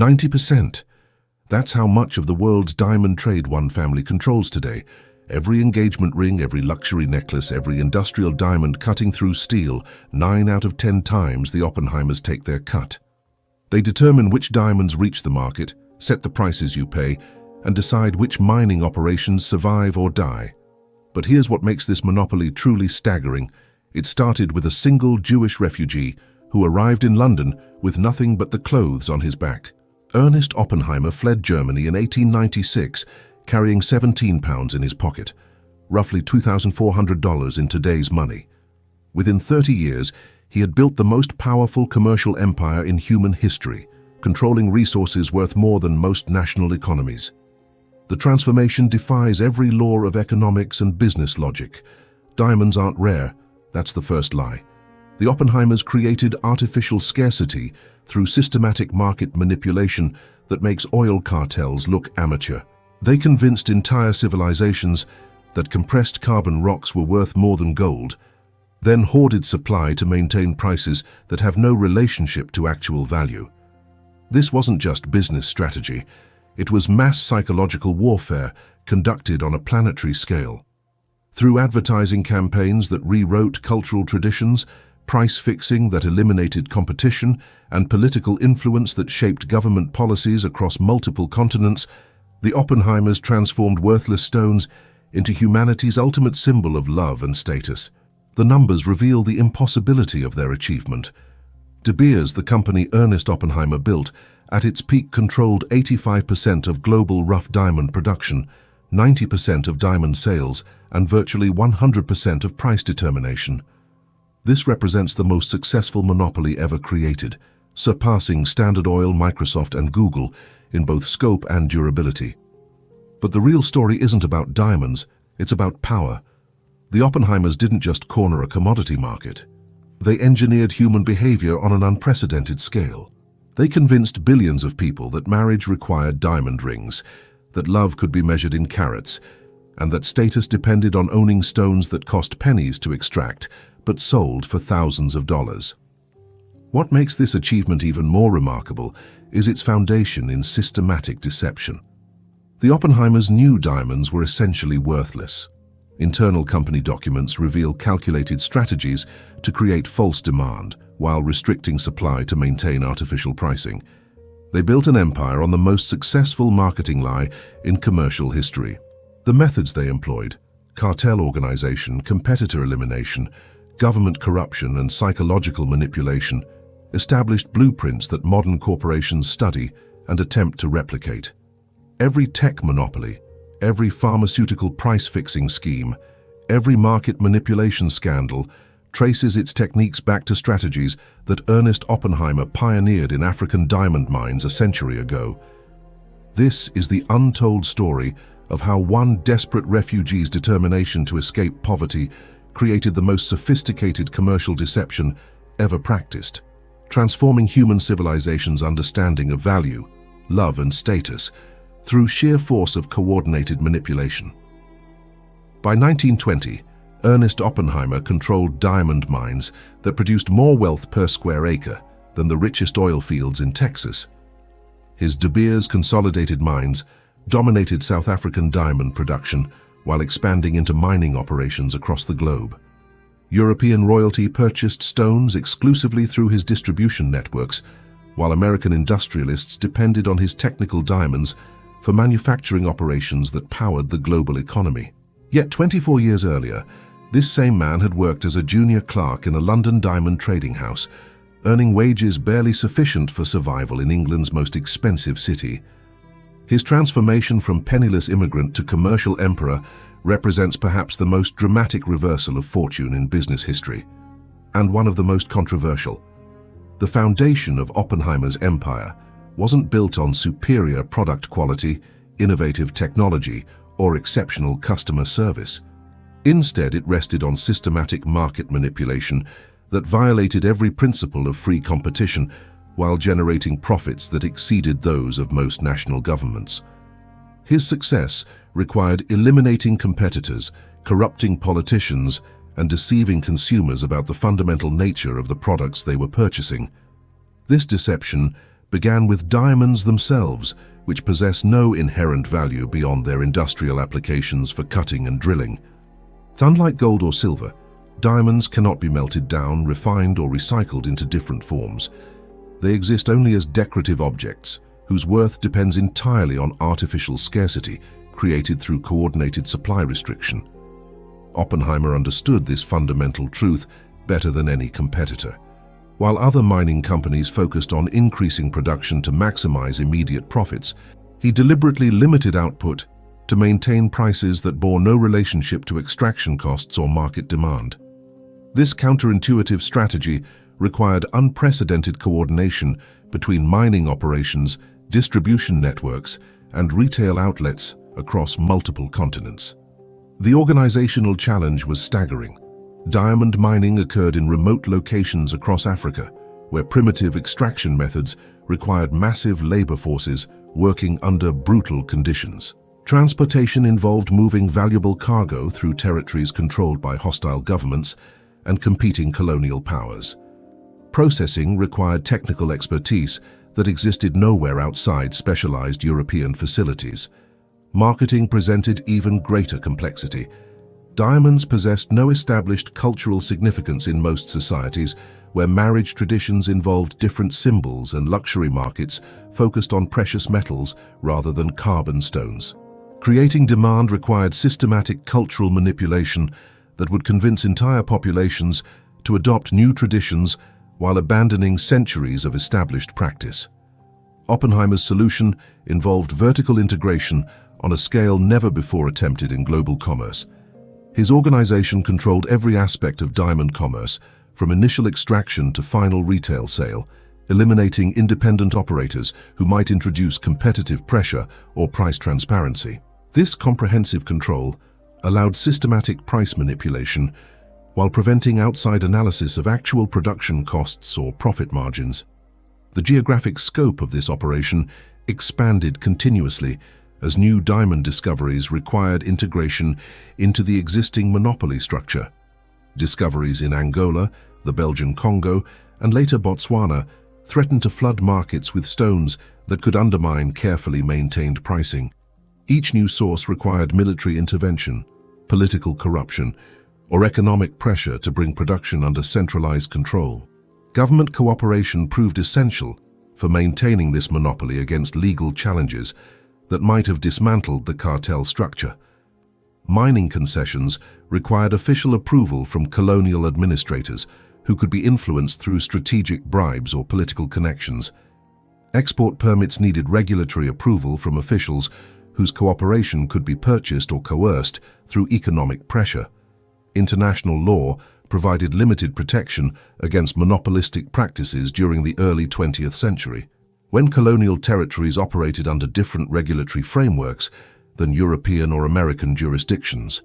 90%. That's how much of the world's diamond trade one family controls today. Every engagement ring, every luxury necklace, every industrial diamond cutting through steel, 9 out of 10 times the Oppenheimers take their cut. They determine which diamonds reach the market, set the prices you pay, and decide which mining operations survive or die. But here's what makes this monopoly truly staggering. It started with a single Jewish refugee who arrived in London with nothing but the clothes on his back. Ernest Oppenheimer fled Germany in 1896, carrying 17 pounds in his pocket, roughly $2,400 in today's money. Within 30 years, he had built the most powerful commercial empire in human history, controlling resources worth more than most national economies. The transformation defies every law of economics and business logic. Diamonds aren't rare, that's the first lie. The Oppenheimers created artificial scarcity through systematic market manipulation that makes oil cartels look amateur. They convinced entire civilizations that compressed carbon rocks were worth more than gold, then hoarded supply to maintain prices that have no relationship to actual value. This wasn't just business strategy, it was mass psychological warfare conducted on a planetary scale. Through advertising campaigns that rewrote cultural traditions, price fixing that eliminated competition, and political influence that shaped government policies across multiple continents, the Oppenheimers transformed worthless stones into humanity's ultimate symbol of love and status. The numbers reveal the impossibility of their achievement. De Beers, the company Ernest Oppenheimer built, at its peak controlled 85% of global rough diamond production, 90% of diamond sales, and virtually 100% of price determination. This represents the most successful monopoly ever created, surpassing Standard Oil, Microsoft, and Google in both scope and durability. But the real story isn't about diamonds, it's about power. The Oppenheimers didn't just corner a commodity market. They engineered human behavior on an unprecedented scale. They convinced billions of people that marriage required diamond rings, that love could be measured in carats, and that status depended on owning stones that cost pennies to extract, but sold for thousands of dollars. What makes this achievement even more remarkable is its foundation in systematic deception. The Oppenheimers knew diamonds were essentially worthless. Internal company documents reveal calculated strategies to create false demand while restricting supply to maintain artificial pricing. They built an empire on the most successful marketing lie in commercial history. The methods they employed, cartel organization, competitor elimination, government corruption, and psychological manipulation, established blueprints that modern corporations study and attempt to replicate. Every tech monopoly, every pharmaceutical price-fixing scheme, every market manipulation scandal traces its techniques back to strategies that Ernest Oppenheimer pioneered in African diamond mines a century ago. This is the untold story of how one desperate refugee's determination to escape poverty created the most sophisticated commercial deception ever practiced, transforming human civilization's understanding of value, love, and status through sheer force of coordinated manipulation. By 1920, Ernest Oppenheimer controlled diamond mines that produced more wealth per square acre than the richest oil fields in Texas. His De Beers Consolidated Mines dominated South African diamond production while expanding into mining operations across the globe. European royalty purchased stones exclusively through his distribution networks, while American industrialists depended on his technical diamonds for manufacturing operations that powered the global economy. Yet 24 years earlier, this same man had worked as a junior clerk in a London diamond trading house, earning wages barely sufficient for survival in England's most expensive city. His transformation from penniless immigrant to commercial emperor represents perhaps the most dramatic reversal of fortune in business history, and one of the most controversial. The foundation of Oppenheimer's empire wasn't built on superior product quality, innovative technology, or exceptional customer service. Instead, it rested on systematic market manipulation that violated every principle of free competition while generating profits that exceeded those of most national governments. His success required eliminating competitors, corrupting politicians, and deceiving consumers about the fundamental nature of the products they were purchasing. This deception began with diamonds themselves, which possess no inherent value beyond their industrial applications for cutting and drilling. Unlike gold or silver, diamonds cannot be melted down, refined, or recycled into different forms. They exist only as decorative objects, whose worth depends entirely on artificial scarcity created through coordinated supply restriction. Oppenheimer understood this fundamental truth better than any competitor. While other mining companies focused on increasing production to maximize immediate profits, he deliberately limited output to maintain prices that bore no relationship to extraction costs or market demand. This counterintuitive strategy required unprecedented coordination between mining operations, distribution networks, and retail outlets across multiple continents. The organizational challenge was staggering. Diamond mining occurred in remote locations across Africa, where primitive extraction methods required massive labor forces working under brutal conditions. Transportation involved moving valuable cargo through territories controlled by hostile governments and competing colonial powers. Processing required technical expertise that existed nowhere outside specialized European facilities. Marketing presented even greater complexity. Diamonds possessed no established cultural significance in most societies, where marriage traditions involved different symbols and luxury markets focused on precious metals rather than carbon stones. Creating demand required systematic cultural manipulation that would convince entire populations to adopt new traditions while abandoning centuries of established practice. Oppenheimer's solution involved vertical integration on a scale never before attempted in global commerce. His organization controlled every aspect of diamond commerce, from initial extraction to final retail sale, eliminating independent operators who might introduce competitive pressure or price transparency. This comprehensive control allowed systematic price manipulation while preventing outside analysis of actual production costs or profit margins. The geographic scope of this operation expanded continuously as new diamond discoveries required integration into the existing monopoly structure. Discoveries in Angola, the Belgian Congo, and later Botswana threatened to flood markets with stones that could undermine carefully maintained pricing. Each new source required military intervention, political corruption, or economic pressure to bring production under centralized control. Government cooperation proved essential for maintaining this monopoly against legal challenges that might have dismantled the cartel structure. Mining concessions required official approval from colonial administrators who could be influenced through strategic bribes or political connections. Export permits needed regulatory approval from officials whose cooperation could be purchased or coerced through economic pressure. International law provided limited protection against monopolistic practices during the early 20th century, when colonial territories operated under different regulatory frameworks than European or American jurisdictions.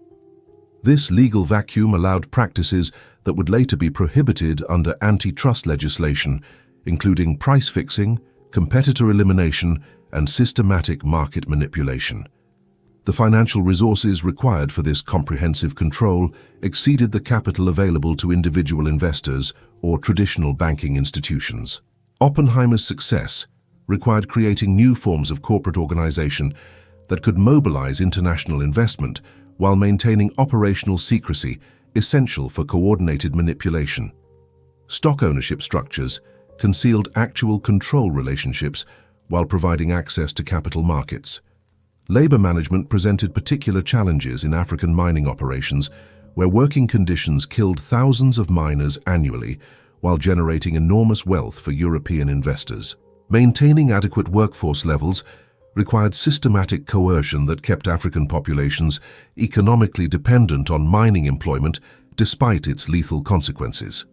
This legal vacuum allowed practices that would later be prohibited under antitrust legislation, including price fixing, competitor elimination, and systematic market manipulation. The financial resources required for this comprehensive control exceeded the capital available to individual investors or traditional banking institutions. Oppenheimer's success required creating new forms of corporate organization that could mobilize international investment while maintaining operational secrecy essential for coordinated manipulation. Stock ownership structures concealed actual control relationships while providing access to capital markets. Labor management presented particular challenges in African mining operations, where working conditions killed thousands of miners annually while generating enormous wealth for European investors. Maintaining adequate workforce levels required systematic coercion that kept African populations economically dependent on mining employment despite its lethal consequences.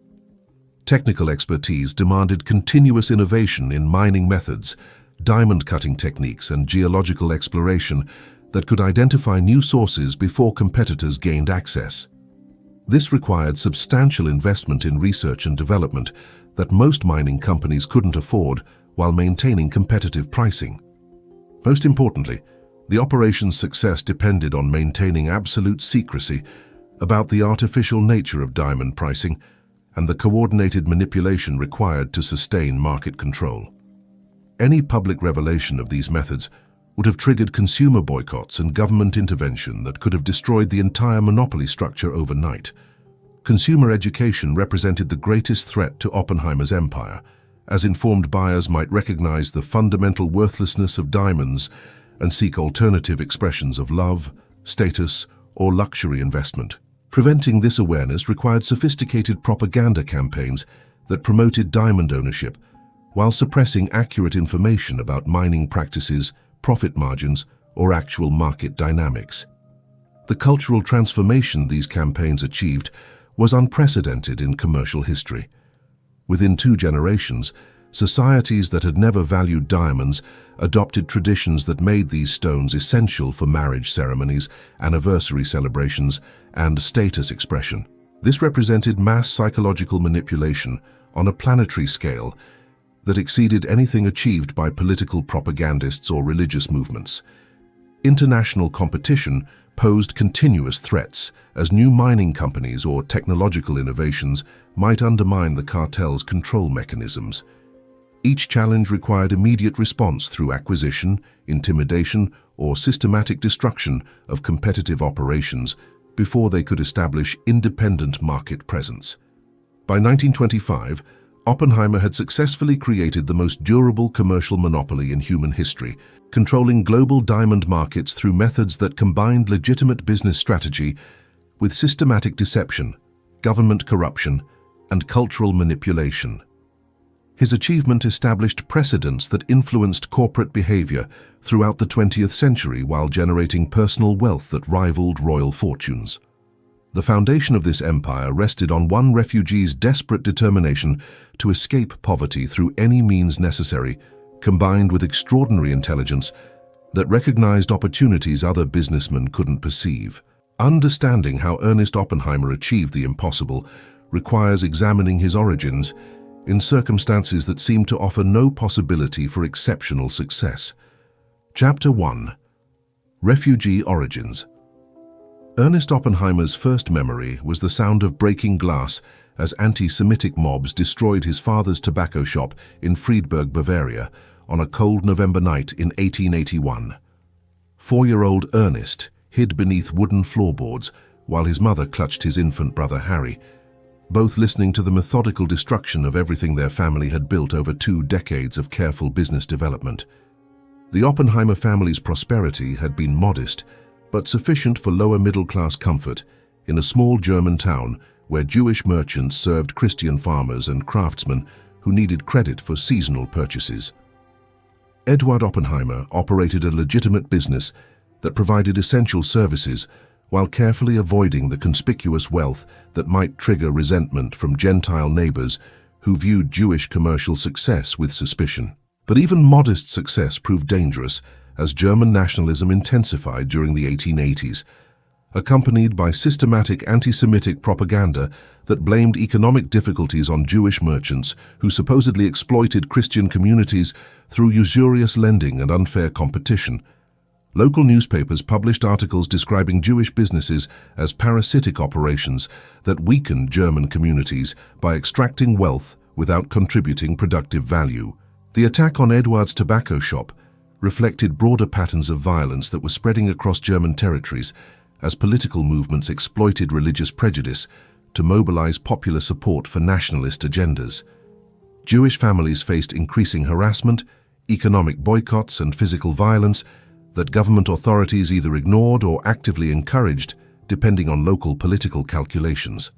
Technical expertise demanded continuous innovation in mining methods, diamond cutting techniques, and geological exploration that could identify new sources before competitors gained access. This required substantial investment in research and development that most mining companies couldn't afford while maintaining competitive pricing. Most importantly, the operation's success depended on maintaining absolute secrecy about the artificial nature of diamond pricing and the coordinated manipulation required to sustain market control. Any public revelation of these methods would have triggered consumer boycotts and government intervention that could have destroyed the entire monopoly structure overnight. Consumer education represented the greatest threat to Oppenheimer's empire, as informed buyers might recognize the fundamental worthlessness of diamonds and seek alternative expressions of love, status, or luxury investment. Preventing this awareness required sophisticated propaganda campaigns that promoted diamond ownership, while suppressing accurate information about mining practices, profit margins, or actual market dynamics. The cultural transformation these campaigns achieved was unprecedented in commercial history. Within 2 generations, societies that had never valued diamonds adopted traditions that made these stones essential for marriage ceremonies, anniversary celebrations, and status expression. This represented mass psychological manipulation on a planetary scale that exceeded anything achieved by political propagandists or religious movements. International competition posed continuous threats, as new mining companies or technological innovations might undermine the cartel's control mechanisms. Each challenge required immediate response through acquisition, intimidation, or systematic destruction of competitive operations before they could establish independent market presence. By 1925, Oppenheimer had successfully created the most durable commercial monopoly in human history, controlling global diamond markets through methods that combined legitimate business strategy with systematic deception, government corruption, and cultural manipulation. His achievement established precedents that influenced corporate behavior throughout the 20th century while generating personal wealth that rivaled royal fortunes. The foundation of this empire rested on one refugee's desperate determination to escape poverty through any means necessary, combined with extraordinary intelligence that recognized opportunities other businessmen couldn't perceive. Understanding how Ernest Oppenheimer achieved the impossible requires examining his origins in circumstances that seem to offer no possibility for exceptional success. Chapter 1. Refugee Origins. Ernest Oppenheimer's first memory was the sound of breaking glass as anti-Semitic mobs destroyed his father's tobacco shop in Friedberg, Bavaria, on a cold November night in 1881. 4-year-old Ernest hid beneath wooden floorboards while his mother clutched his infant brother Harry, both listening to the methodical destruction of everything their family had built over 2 decades of careful business development. The Oppenheimer family's prosperity had been modest, but sufficient for lower middle-class comfort in a small German town where Jewish merchants served Christian farmers and craftsmen who needed credit for seasonal purchases. Edward Oppenheimer operated a legitimate business that provided essential services while carefully avoiding the conspicuous wealth that might trigger resentment from Gentile neighbors who viewed Jewish commercial success with suspicion. But even modest success proved dangerous as German nationalism intensified during the 1880s, accompanied by systematic anti-Semitic propaganda that blamed economic difficulties on Jewish merchants who supposedly exploited Christian communities through usurious lending and unfair competition. Local newspapers published articles describing Jewish businesses as parasitic operations that weakened German communities by extracting wealth without contributing productive value. The attack on Edward's tobacco shop reflected broader patterns of violence that were spreading across German territories as political movements exploited religious prejudice to mobilize popular support for nationalist agendas. Jewish families faced increasing harassment, economic boycotts, and physical violence that government authorities either ignored or actively encouraged, depending on local political calculations.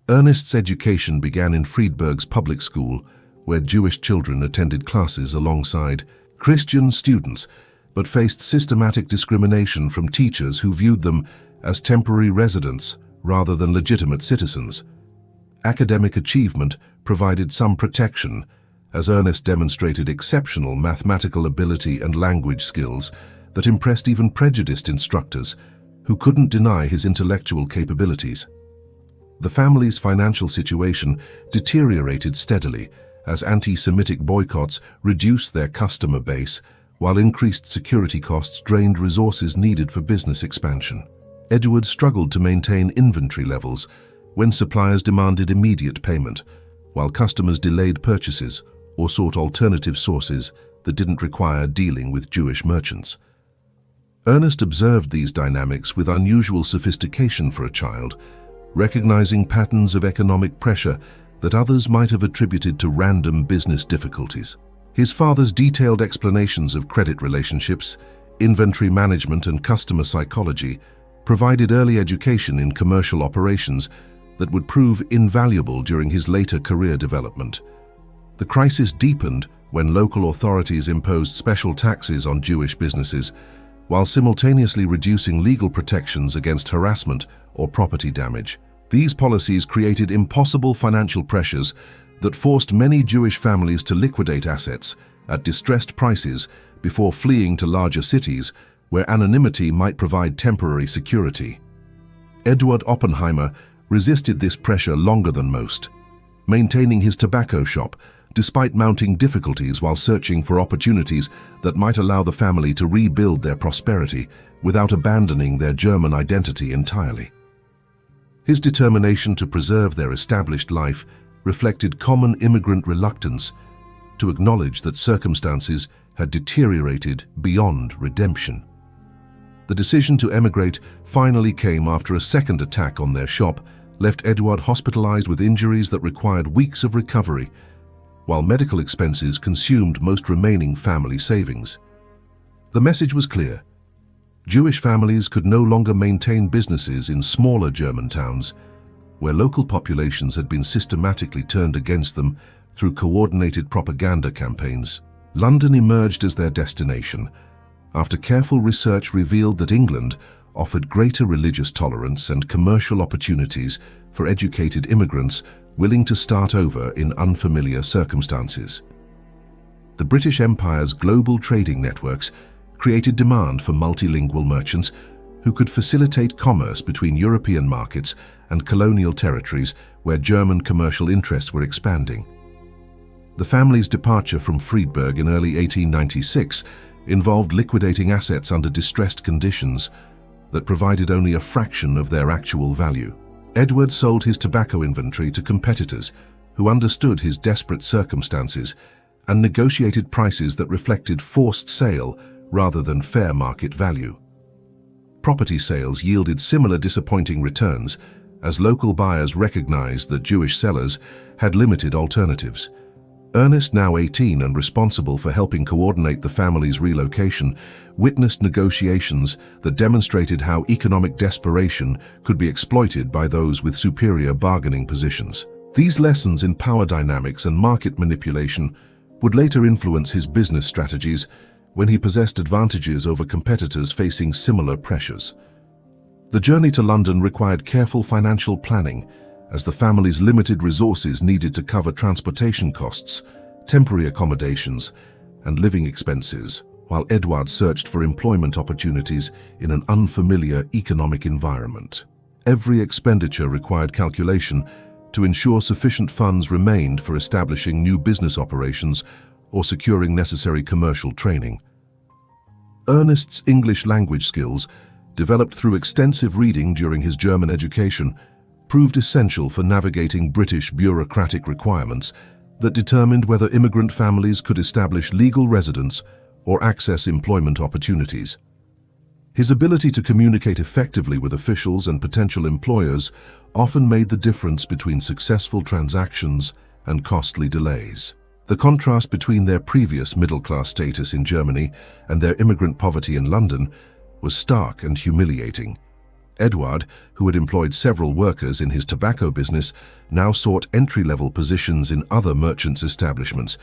Ernest's education began in Friedberg's public school, where Jewish children attended classes alongside Christian students, but faced systematic discrimination from teachers who viewed them as temporary residents rather than legitimate citizens. Academic achievement provided some protection, as Ernest demonstrated exceptional mathematical ability and language skills that impressed even prejudiced instructors who couldn't deny his intellectual capabilities. The family's financial situation deteriorated steadily as anti-Semitic boycotts reduced their customer base, while increased security costs drained resources needed for business expansion. Edward struggled to maintain inventory levels when suppliers demanded immediate payment, while customers delayed purchases or sought alternative sources that that didn't require dealing with Jewish merchants. Ernest observed these dynamics with unusual sophistication for a child, recognizing patterns of economic pressure that others might have attributed to random business difficulties. His father's detailed explanations of credit relationships, inventory management, and customer psychology provided early education in commercial operations that would prove invaluable during his later career development. The crisis deepened when local authorities imposed special taxes on Jewish businesses, while simultaneously reducing legal protections against harassment or property damage. These policies created impossible financial pressures that forced many Jewish families to liquidate assets at distressed prices before fleeing to larger cities where anonymity might provide temporary security. Edward Oppenheimer resisted this pressure longer than most, maintaining his tobacco shop despite mounting difficulties while searching for opportunities that might allow the family to rebuild their prosperity without abandoning their German identity entirely. His determination to preserve their established life reflected common immigrant reluctance to acknowledge that circumstances had deteriorated beyond redemption. The decision to emigrate finally came after a second attack on their shop left Edward hospitalized with injuries that required weeks of recovery, while medical expenses consumed most remaining family savings. The message was clear. Jewish families could no longer maintain businesses in smaller German towns, where local populations had been systematically turned against them through coordinated propaganda campaigns. London emerged as their destination, after careful research revealed that England offered greater religious tolerance and commercial opportunities for educated immigrants willing to start over in unfamiliar circumstances. The British Empire's global trading networks created demand for multilingual merchants who could facilitate commerce between European markets and colonial territories where German commercial interests were expanding. The family's departure from Friedberg in early 1896 involved liquidating assets under distressed conditions that provided only a fraction of their actual value. Edward sold his tobacco inventory to competitors who understood his desperate circumstances and negotiated prices that reflected forced sale rather than fair market value. Property sales yielded similar disappointing returns as local buyers recognized that Jewish sellers had limited alternatives. Ernest, now 18 and responsible for helping coordinate the family's relocation, witnessed negotiations that demonstrated how economic desperation could be exploited by those with superior bargaining positions. These lessons in power dynamics and market manipulation would later influence his business strategies when he possessed advantages over competitors facing similar pressures. The journey to London required careful financial planning, as the family's limited resources needed to cover transportation costs, temporary accommodations, and living expenses, while Edward searched for employment opportunities in an unfamiliar economic environment. Every expenditure required calculation to ensure sufficient funds remained for establishing new business operations or securing necessary commercial training. Ernest's English language skills, developed through extensive reading during his German education, proved essential for navigating British bureaucratic requirements that determined whether immigrant families could establish legal residence or access employment opportunities. His ability to communicate effectively with officials and potential employers often made the difference between successful transactions and costly delays. The contrast between their previous middle-class status in Germany and their immigrant poverty in London was stark and humiliating. Edward, who had employed several workers in his tobacco business, now sought entry-level positions in other merchants' establishments,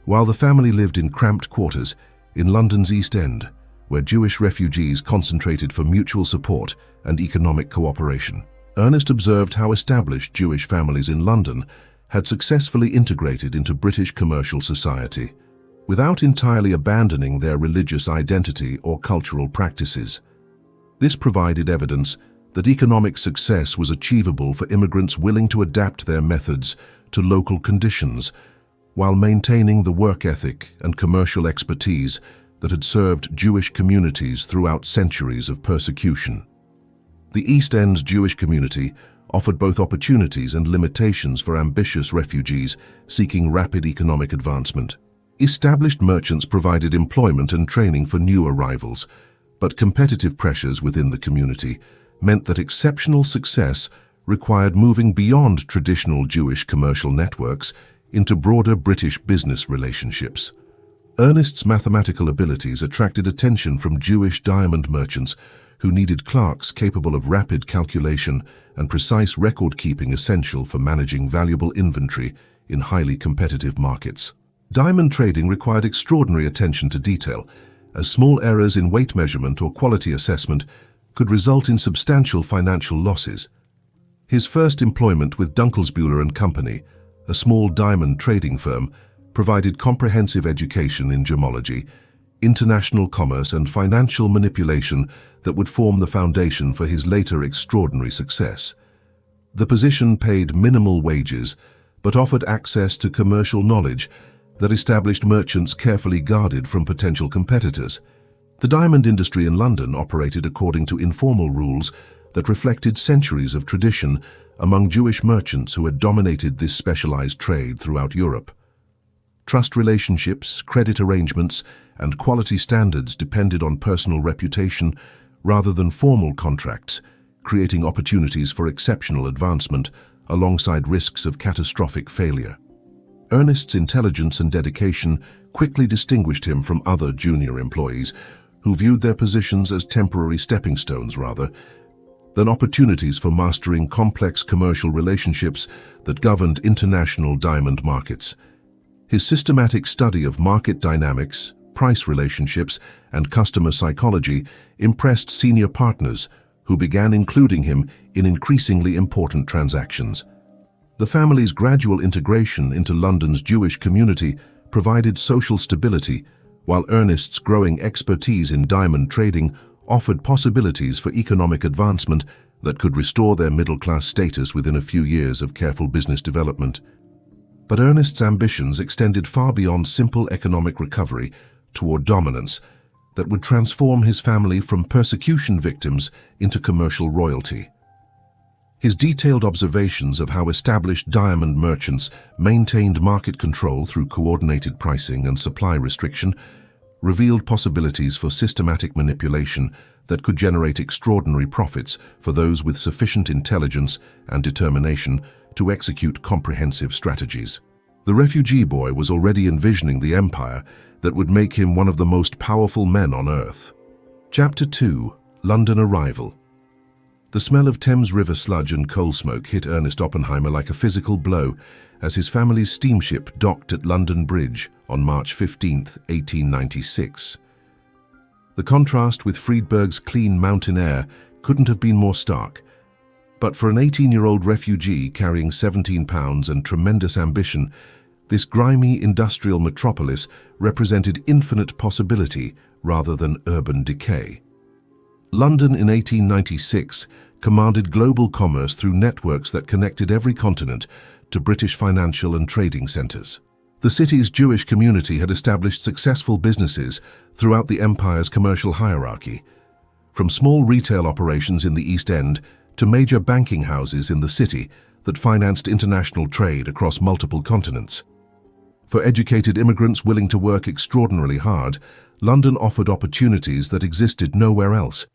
while the family lived in cramped quarters in London's East End, where Jewish refugees concentrated for mutual support and economic cooperation. Ernest observed how established Jewish families in London had successfully integrated into British commercial society, without entirely abandoning their religious identity or cultural practices. This provided evidence that economic success was achievable for immigrants willing to adapt their methods to local conditions, while maintaining the work ethic and commercial expertise that had served Jewish communities throughout centuries of persecution. The East End's Jewish community offered both opportunities and limitations for ambitious refugees seeking rapid economic advancement. Established merchants provided employment and training for new arrivals, but competitive pressures within the community meant that exceptional success required moving beyond traditional Jewish commercial networks into broader British business relationships. Ernest's mathematical abilities attracted attention from Jewish diamond merchants who needed clerks capable of rapid calculation and precise record-keeping essential for managing valuable inventory in highly competitive markets. Diamond trading required extraordinary attention to detail, as small errors in weight measurement or quality assessment could result in substantial financial losses. His first employment with Dunkelsbuehler and Company, a small diamond trading firm, provided comprehensive education in gemology, international commerce and financial manipulation that would form the foundation for his later extraordinary success. The position paid minimal wages, but offered access to commercial knowledge that established merchants carefully guarded from potential competitors. The diamond industry in London operated according to informal rules that reflected centuries of tradition among Jewish merchants who had dominated this specialized trade throughout Europe. Trust relationships, credit arrangements, and quality standards depended on personal reputation rather than formal contracts, creating opportunities for exceptional advancement alongside risks of catastrophic failure. Ernest's intelligence and dedication quickly distinguished him from other junior employees who viewed their positions as temporary stepping stones rather than opportunities for mastering complex commercial relationships that governed international diamond markets. His systematic study of market dynamics, price relationships, and customer psychology impressed senior partners who began including him in increasingly important transactions. The family's gradual integration into London's Jewish community provided social stability, while Ernest's growing expertise in diamond trading offered possibilities for economic advancement that could restore their middle-class status within a few years of careful business development. But Ernest's ambitions extended far beyond simple economic recovery toward dominance that would transform his family from persecution victims into commercial royalty. His detailed observations of how established diamond merchants maintained market control through coordinated pricing and supply restriction revealed possibilities for systematic manipulation that could generate extraordinary profits for those with sufficient intelligence and determination to execute comprehensive strategies. The refugee boy was already envisioning the empire that would make him one of the most powerful men on earth. Chapter 2: London Arrival. The smell of Thames River sludge and coal smoke hit Ernest Oppenheimer like a physical blow as his family's steamship docked at London Bridge on March 15, 1896. The contrast with Friedberg's clean mountain air couldn't have been more stark. But for an 18-year-old refugee carrying 17 pounds and tremendous ambition, this grimy industrial metropolis represented infinite possibility rather than urban decay. London in 1896 commanded global commerce through networks that connected every continent to British financial and trading centres. The city's Jewish community had established successful businesses throughout the empire's commercial hierarchy, from small retail operations in the East End to major banking houses in the city that financed international trade across multiple continents. For educated immigrants willing to work extraordinarily hard, London offered opportunities that existed nowhere else.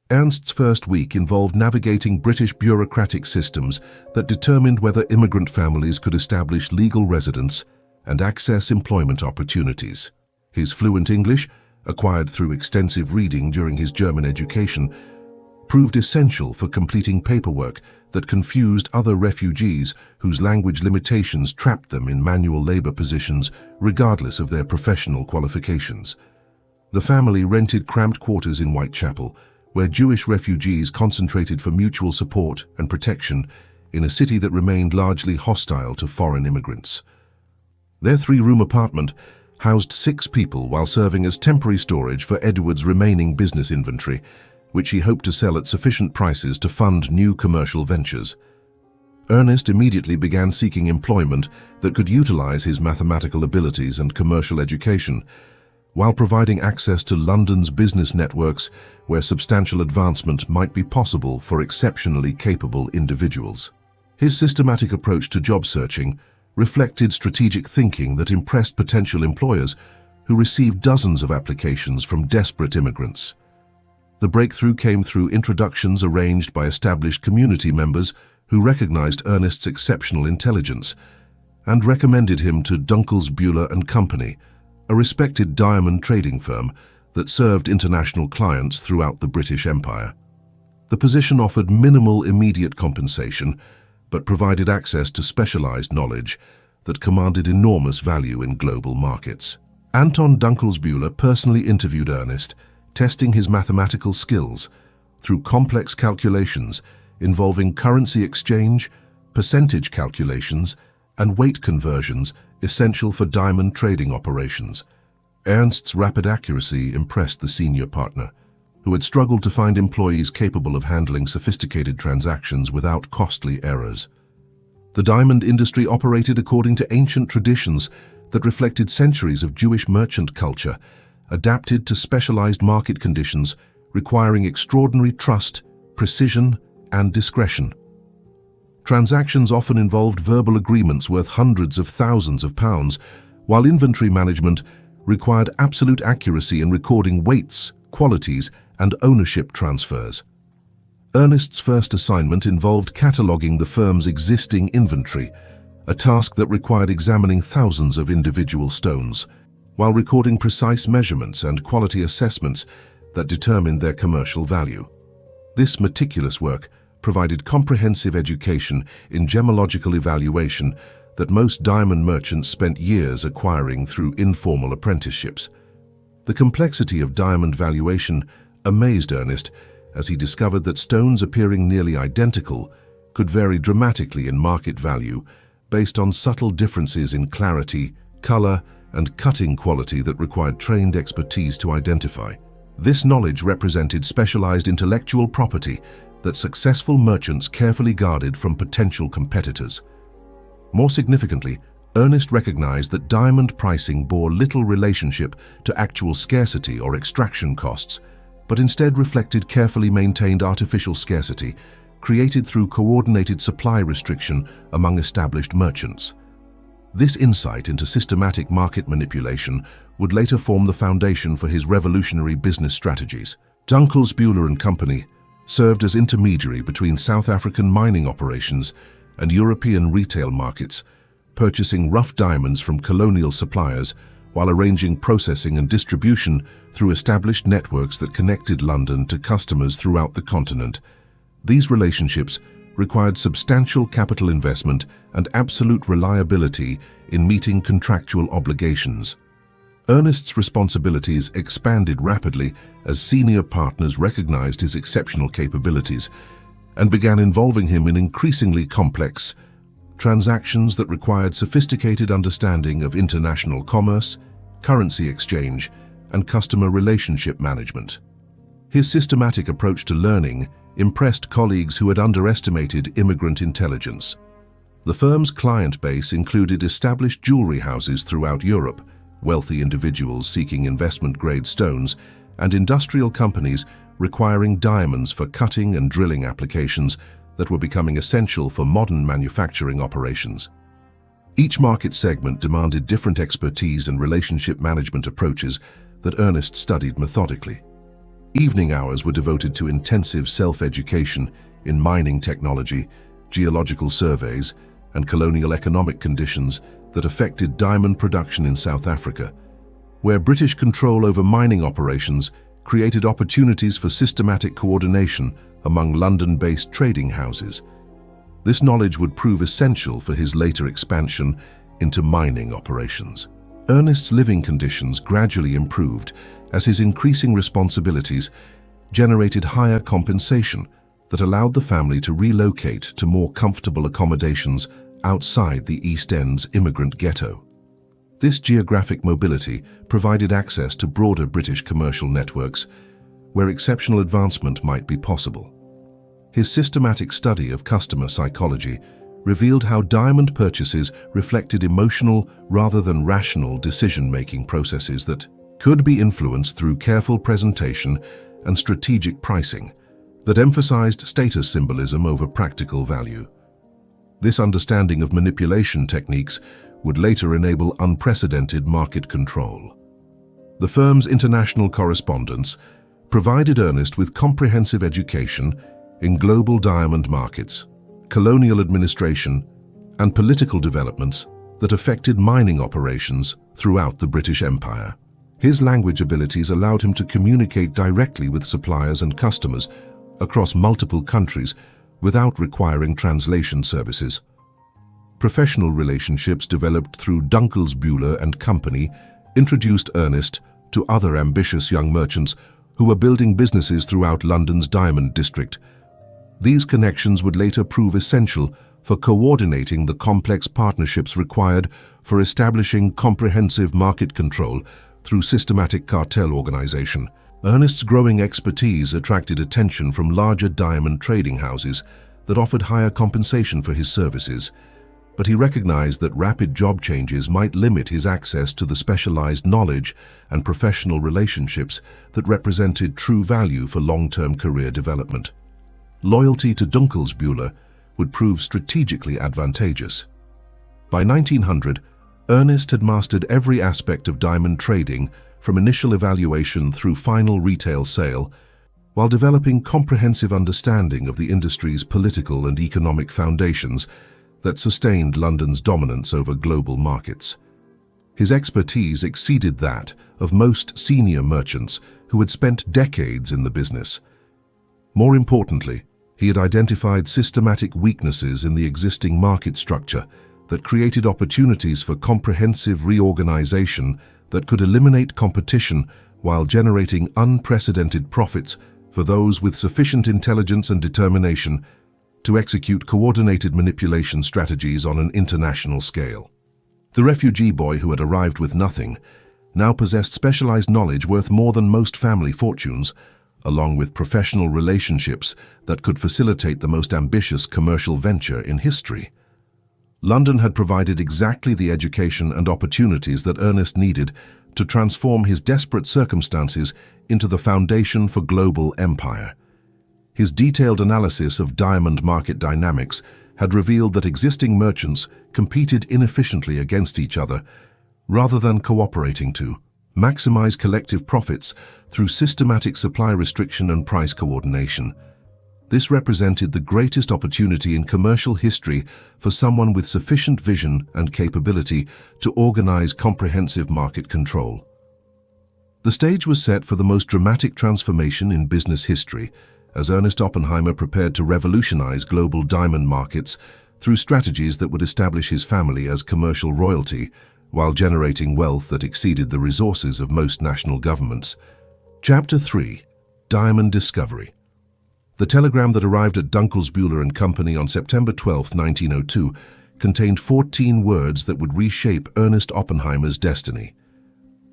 Ernst's first week involved navigating British bureaucratic systems that determined whether immigrant families could establish legal residence and access employment opportunities. His fluent English, acquired through extensive reading during his German education, proved essential for completing paperwork that confused other refugees whose language limitations trapped them in manual labor positions regardless of their professional qualifications. The family rented cramped quarters in Whitechapel, where Jewish refugees concentrated for mutual support and protection in a city that remained largely hostile to foreign immigrants. Their 3-room apartment housed 6 people while serving as temporary storage for Edward's remaining business inventory, which he hoped to sell at sufficient prices to fund new commercial ventures. Ernest immediately began seeking employment that could utilize his mathematical abilities and commercial education, while providing access to London's business networks where substantial advancement might be possible for exceptionally capable individuals. His systematic approach to job searching, reflected strategic thinking that impressed potential employers who received dozens of applications from desperate immigrants. The breakthrough came through introductions arranged by established community members who recognized Ernest's exceptional intelligence and recommended him to Dunkelsbuehler and Company, a respected diamond trading firm that served international clients throughout the British Empire. The position offered minimal immediate compensation, but provided access to specialized knowledge that commanded enormous value in global markets. Anton Dunkelsbuehler personally interviewed Ernest, testing his mathematical skills through complex calculations involving currency exchange, percentage calculations, and weight conversions essential for diamond trading operations. Ernst's rapid accuracy impressed the senior partner, who had struggled to find employees capable of handling sophisticated transactions without costly errors. The diamond industry operated according to ancient traditions that reflected centuries of Jewish merchant culture, adapted to specialized market conditions requiring extraordinary trust, precision, and discretion. Transactions often involved verbal agreements worth hundreds of thousands of pounds, while inventory management required absolute accuracy in recording weights, qualities, and ownership transfers. Ernest's first assignment involved cataloging the firm's existing inventory, a task that required examining thousands of individual stones, while recording precise measurements and quality assessments that determined their commercial value. This meticulous work provided comprehensive education in gemological evaluation that most diamond merchants spent years acquiring through informal apprenticeships. The complexity of diamond valuation amazed Ernest as he discovered that stones appearing nearly identical could vary dramatically in market value based on subtle differences in clarity, color, and cutting quality that required trained expertise to identify. This knowledge represented specialized intellectual property that successful merchants carefully guarded from potential competitors. More significantly, Ernest recognized that diamond pricing bore little relationship to actual scarcity or extraction costs, but instead reflected carefully maintained artificial scarcity created through coordinated supply restriction among established merchants. This insight into systematic market manipulation would later form the foundation for his revolutionary business strategies. Dunkelsbuehler and Company served as intermediary between South African mining operations and European retail markets, purchasing rough diamonds from colonial suppliers while arranging processing and distribution through established networks that connected London to customers throughout the continent. These relationships required substantial capital investment and absolute reliability in meeting contractual obligations. Ernest's responsibilities expanded rapidly as senior partners recognized his exceptional capabilities and began involving him in increasingly complex transactions that required sophisticated understanding of international commerce, currency exchange, and customer relationship management. His systematic approach to learning impressed colleagues who had underestimated immigrant intelligence. The firm's client base included established jewelry houses throughout Europe, wealthy individuals seeking investment-grade stones, and industrial companies requiring diamonds for cutting and drilling applications that were becoming essential for modern manufacturing operations. Each market segment demanded different expertise and relationship management approaches that Ernest studied methodically. Evening hours were devoted to intensive self-education in mining technology, geological surveys, and colonial economic conditions that affected diamond production in South Africa, where British control over mining operations created opportunities for systematic coordination among London-based trading houses. This knowledge would prove essential for his later expansion into mining operations. Ernest's living conditions gradually improved as his increasing responsibilities generated higher compensation that allowed the family to relocate to more comfortable accommodations outside the East End's immigrant ghetto. This geographic mobility provided access to broader British commercial networks where exceptional advancement might be possible. His systematic study of customer psychology revealed how diamond purchases reflected emotional rather than rational decision-making processes that could be influenced through careful presentation and strategic pricing that emphasized status symbolism over practical value. This understanding of manipulation techniques would later enable unprecedented market control. The firm's international correspondence provided Ernest with comprehensive education in global diamond markets, colonial administration, and political developments that affected mining operations throughout the British Empire. His language abilities allowed him to communicate directly with suppliers and customers across multiple countries without requiring translation services. Professional relationships developed through Dunkelsbuehler and Company introduced Ernest to other ambitious young merchants who were building businesses throughout London's Diamond District. These connections would later prove essential for coordinating the complex partnerships required for establishing comprehensive market control through systematic cartel organization. Ernest's growing expertise attracted attention from larger diamond trading houses that offered higher compensation for his services, but he recognized that rapid job changes might limit his access to the specialized knowledge and professional relationships that represented true value for long-term career development. Loyalty to Dunkelsbuehler would prove strategically advantageous. By 1900, Ernest had mastered every aspect of diamond trading, from initial evaluation through final retail sale, while developing comprehensive understanding of the industry's political and economic foundations that sustained London's dominance over global markets. His expertise exceeded that of most senior merchants who had spent decades in the business. More importantly, he had identified systematic weaknesses in the existing market structure that created opportunities for comprehensive reorganization that could eliminate competition while generating unprecedented profits for those with sufficient intelligence and determination to execute coordinated manipulation strategies on an international scale. The refugee boy who had arrived with nothing now possessed specialized knowledge worth more than most family fortunes, along with professional relationships that could facilitate the most ambitious commercial venture in history. London had provided exactly the education and opportunities that Ernest needed to transform his desperate circumstances into the foundation for global empire. His detailed analysis of diamond market dynamics had revealed that existing merchants competed inefficiently against each other, rather than cooperating to maximize collective profits through systematic supply restriction and price coordination. This represented the greatest opportunity in commercial history for someone with sufficient vision and capability to organize comprehensive market control. The stage was set for the most dramatic transformation in business history, as Ernest Oppenheimer prepared to revolutionize global diamond markets through strategies that would establish his family as commercial royalty, while generating wealth that exceeded the resources of most national governments. Chapter 3. Diamond Discovery. The telegram that arrived at Dunkelsbuehler and Company on September 12, 1902, contained 14 words that would reshape Ernest Oppenheimer's destiny.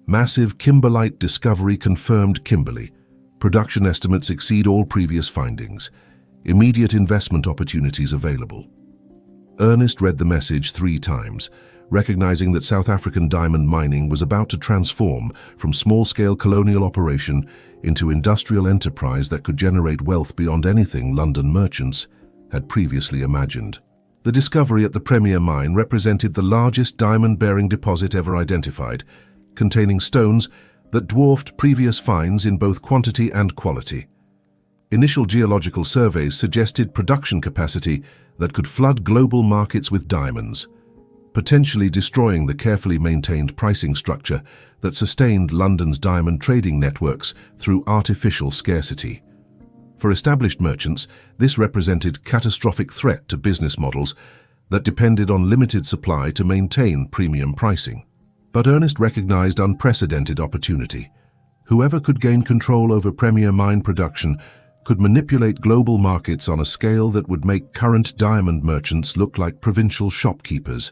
Massive kimberlite discovery confirmed Kimberley. Production estimates exceed all previous findings. Immediate investment opportunities available. Ernest read the message 3 times, recognizing that South African diamond mining was about to transform from small-scale colonial operation into industrial enterprise that could generate wealth beyond anything London merchants had previously imagined. The discovery at the Premier Mine represented the largest diamond-bearing deposit ever identified, containing stones that dwarfed previous finds in both quantity and quality. Initial geological surveys suggested production capacity that could flood global markets with diamonds, potentially destroying the carefully maintained pricing structure that sustained London's diamond trading networks through artificial scarcity. For established merchants, this represented catastrophic threat to business models that depended on limited supply to maintain premium pricing. But Ernest recognized unprecedented opportunity. Whoever could gain control over Premier Mine production could manipulate global markets on a scale that would make current diamond merchants look like provincial shopkeepers.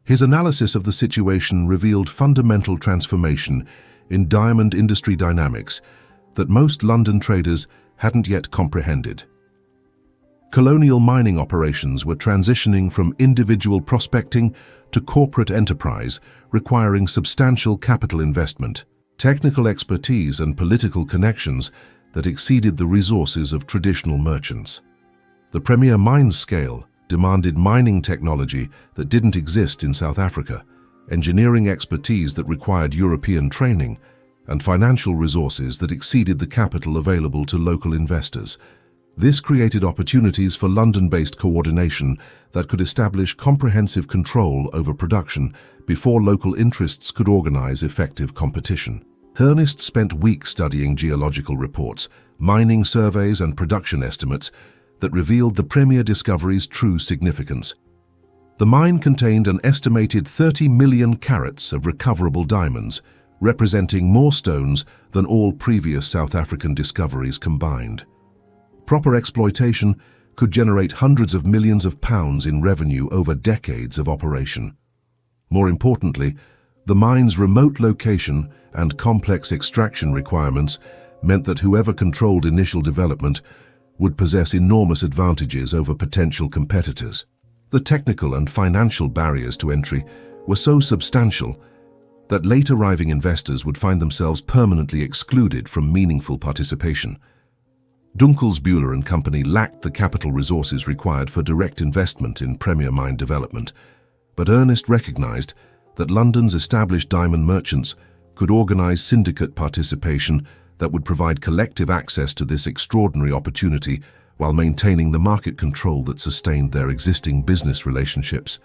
His analysis of the situation revealed fundamental transformation in diamond industry dynamics that most London traders hadn't yet comprehended. Colonial mining operations were transitioning from individual prospecting to corporate enterprise, requiring substantial capital investment, technical expertise, and political connections that exceeded the resources of traditional merchants. The Premier Mines scale demanded mining technology that didn't exist in South Africa, engineering expertise that required European training, and financial resources that exceeded the capital available to local investors. This created opportunities for London-based coordination that could establish comprehensive control over production before local interests could organize effective competition. Ernest spent weeks studying geological reports, mining surveys, and production estimates that revealed the Premier discovery's true significance. The mine contained an estimated 30 million carats of recoverable diamonds, representing more stones than all previous South African discoveries combined. Proper exploitation could generate hundreds of millions of pounds in revenue over decades of operation. More importantly, the mine's remote location and complex extraction requirements meant that whoever controlled initial development would possess enormous advantages over potential competitors. The technical and financial barriers to entry were so substantial that late-arriving investors would find themselves permanently excluded from meaningful participation. Dunkelsbuehler and Company lacked the capital resources required for direct investment in Premier mine development, but Ernest recognized that London's established diamond merchants could organize syndicate participation that would provide collective access to this extraordinary opportunity while maintaining the market control that sustained their existing business relationships.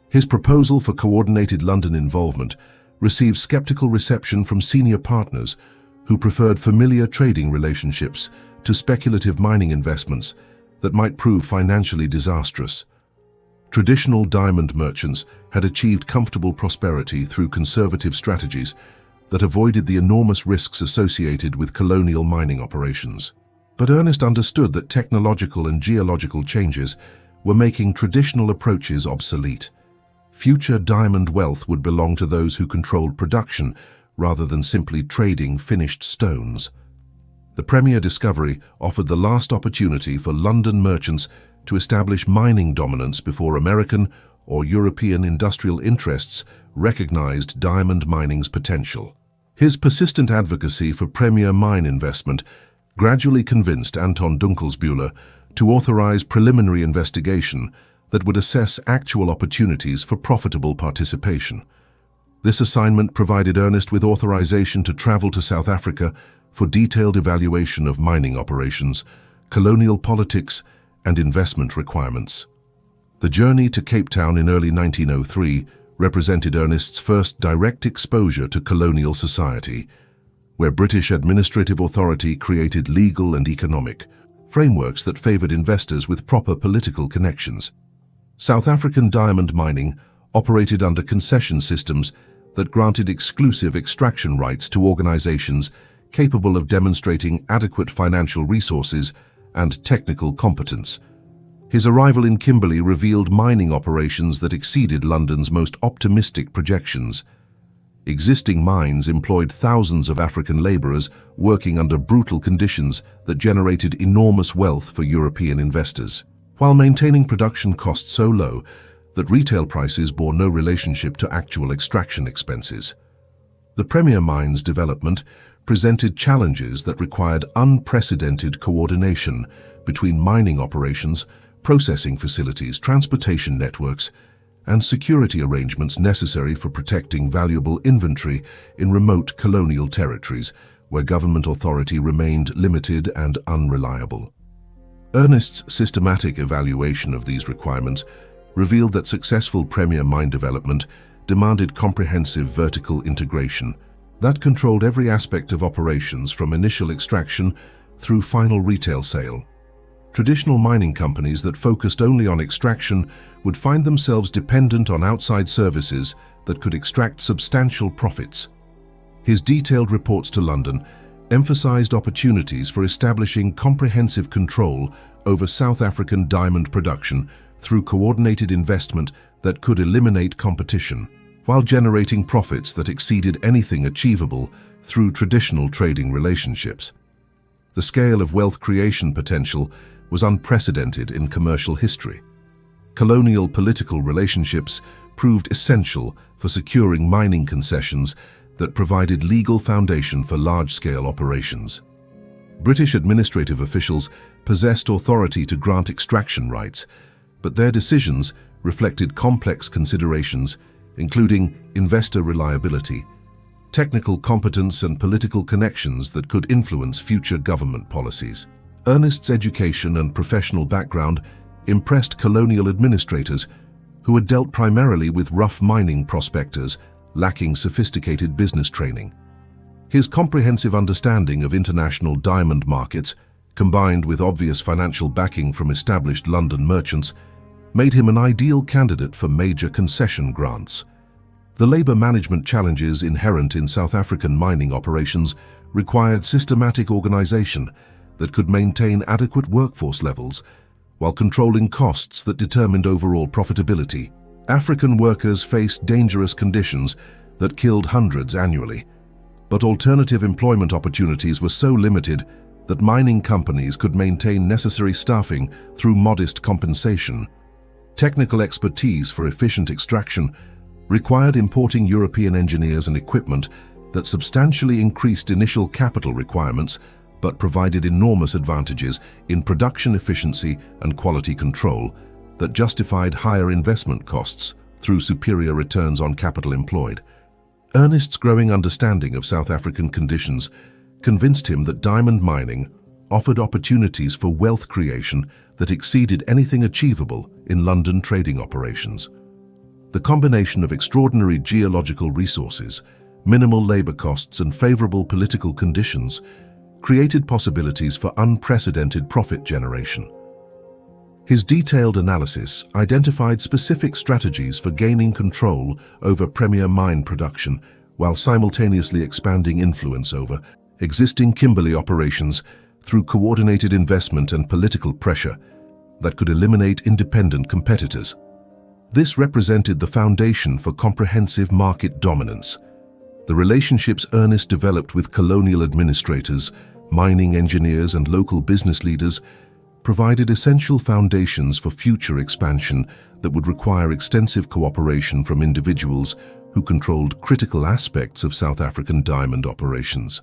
His proposal for coordinated London involvement received skeptical reception from senior partners who preferred familiar trading relationships to speculative mining investments that might prove financially disastrous. Traditional diamond merchants had achieved comfortable prosperity through conservative strategies that avoided the enormous risks associated with colonial mining operations. But Ernest understood that technological and geological changes were making traditional approaches obsolete. Future diamond wealth would belong to those who controlled production rather than simply trading finished stones. The Premier discovery offered the last opportunity for London merchants to establish mining dominance before American or European industrial interests recognized diamond mining's potential. His persistent advocacy for Premier mine investment gradually convinced Anton Dunkelsbuehler to authorize preliminary investigation that would assess actual opportunities for profitable participation. This assignment provided Ernest with authorization to travel to South Africa for detailed evaluation of mining operations, colonial politics, and investment requirements. The journey to Cape Town in early 1903 represented Ernest's first direct exposure to colonial society, where British administrative authority created legal and economic frameworks that favored investors with proper political connections. South African diamond mining operated under concession systems that granted exclusive extraction rights to organizations capable of demonstrating adequate financial resources and technical competence. His arrival in Kimberley revealed mining operations that exceeded London's most optimistic projections. Existing mines employed thousands of African laborers working under brutal conditions that generated enormous wealth for European investors, while maintaining production costs so low that retail prices bore no relationship to actual extraction expenses. The Premier mine's development presented challenges that required unprecedented coordination between mining operations, processing facilities, transportation networks, and security arrangements necessary for protecting valuable inventory in remote colonial territories where government authority remained limited and unreliable. Ernest's systematic evaluation of these requirements revealed that successful Premier mine development demanded comprehensive vertical integration that controlled every aspect of operations from initial extraction through final retail sale. Traditional mining companies that focused only on extraction would find themselves dependent on outside services that could extract substantial profits. His detailed reports to London emphasized opportunities for establishing comprehensive control over South African diamond production through coordinated investment that could eliminate competition, while generating profits that exceeded anything achievable through traditional trading relationships. The scale of wealth creation potential was unprecedented in commercial history. Colonial political relationships proved essential for securing mining concessions that provided legal foundation for large-scale operations. British administrative officials possessed authority to grant extraction rights, but their decisions reflected complex considerations, including investor reliability, technical competence, and political connections that could influence future government policies. Ernest's education and professional background impressed colonial administrators who had dealt primarily with rough mining prospectors lacking sophisticated business training. His comprehensive understanding of international diamond markets, combined with obvious financial backing from established London merchants, made him an ideal candidate for major concession grants. The labor management challenges inherent in South African mining operations required systematic organization that could maintain adequate workforce levels while controlling costs that determined overall profitability. African workers faced dangerous conditions that killed hundreds annually, but alternative employment opportunities were so limited that mining companies could maintain necessary staffing through modest compensation. Technical expertise for efficient extraction required importing European engineers and equipment that substantially increased initial capital requirements but provided enormous advantages in production efficiency and quality control that justified higher investment costs through superior returns on capital employed. Ernest's growing understanding of South African conditions convinced him that diamond mining offered opportunities for wealth creation that exceeded anything achievable in London trading operations. The combination of extraordinary geological resources, minimal labor costs, and favorable political conditions created possibilities for unprecedented profit generation. His detailed analysis identified specific strategies for gaining control over premier mine production while simultaneously expanding influence over existing Kimberley operations through coordinated investment and political pressure that could eliminate independent competitors. This represented the foundation for comprehensive market dominance. The relationships Ernest developed with colonial administrators, mining engineers, and local business leaders provided essential foundations for future expansion that would require extensive cooperation from individuals who controlled critical aspects of South African diamond operations.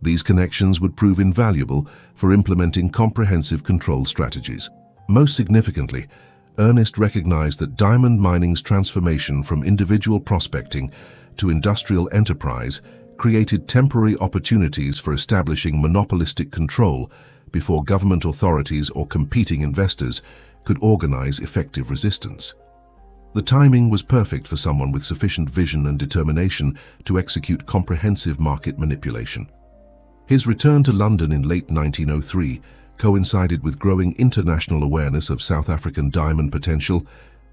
These connections would prove invaluable for implementing comprehensive control strategies. Most significantly, Ernest recognized that diamond mining's transformation from individual prospecting to industrial enterprise created temporary opportunities for establishing monopolistic control before government authorities or competing investors could organize effective resistance. The timing was perfect for someone with sufficient vision and determination to execute comprehensive market manipulation. His return to London in late 1903 coincided with growing international awareness of South African diamond potential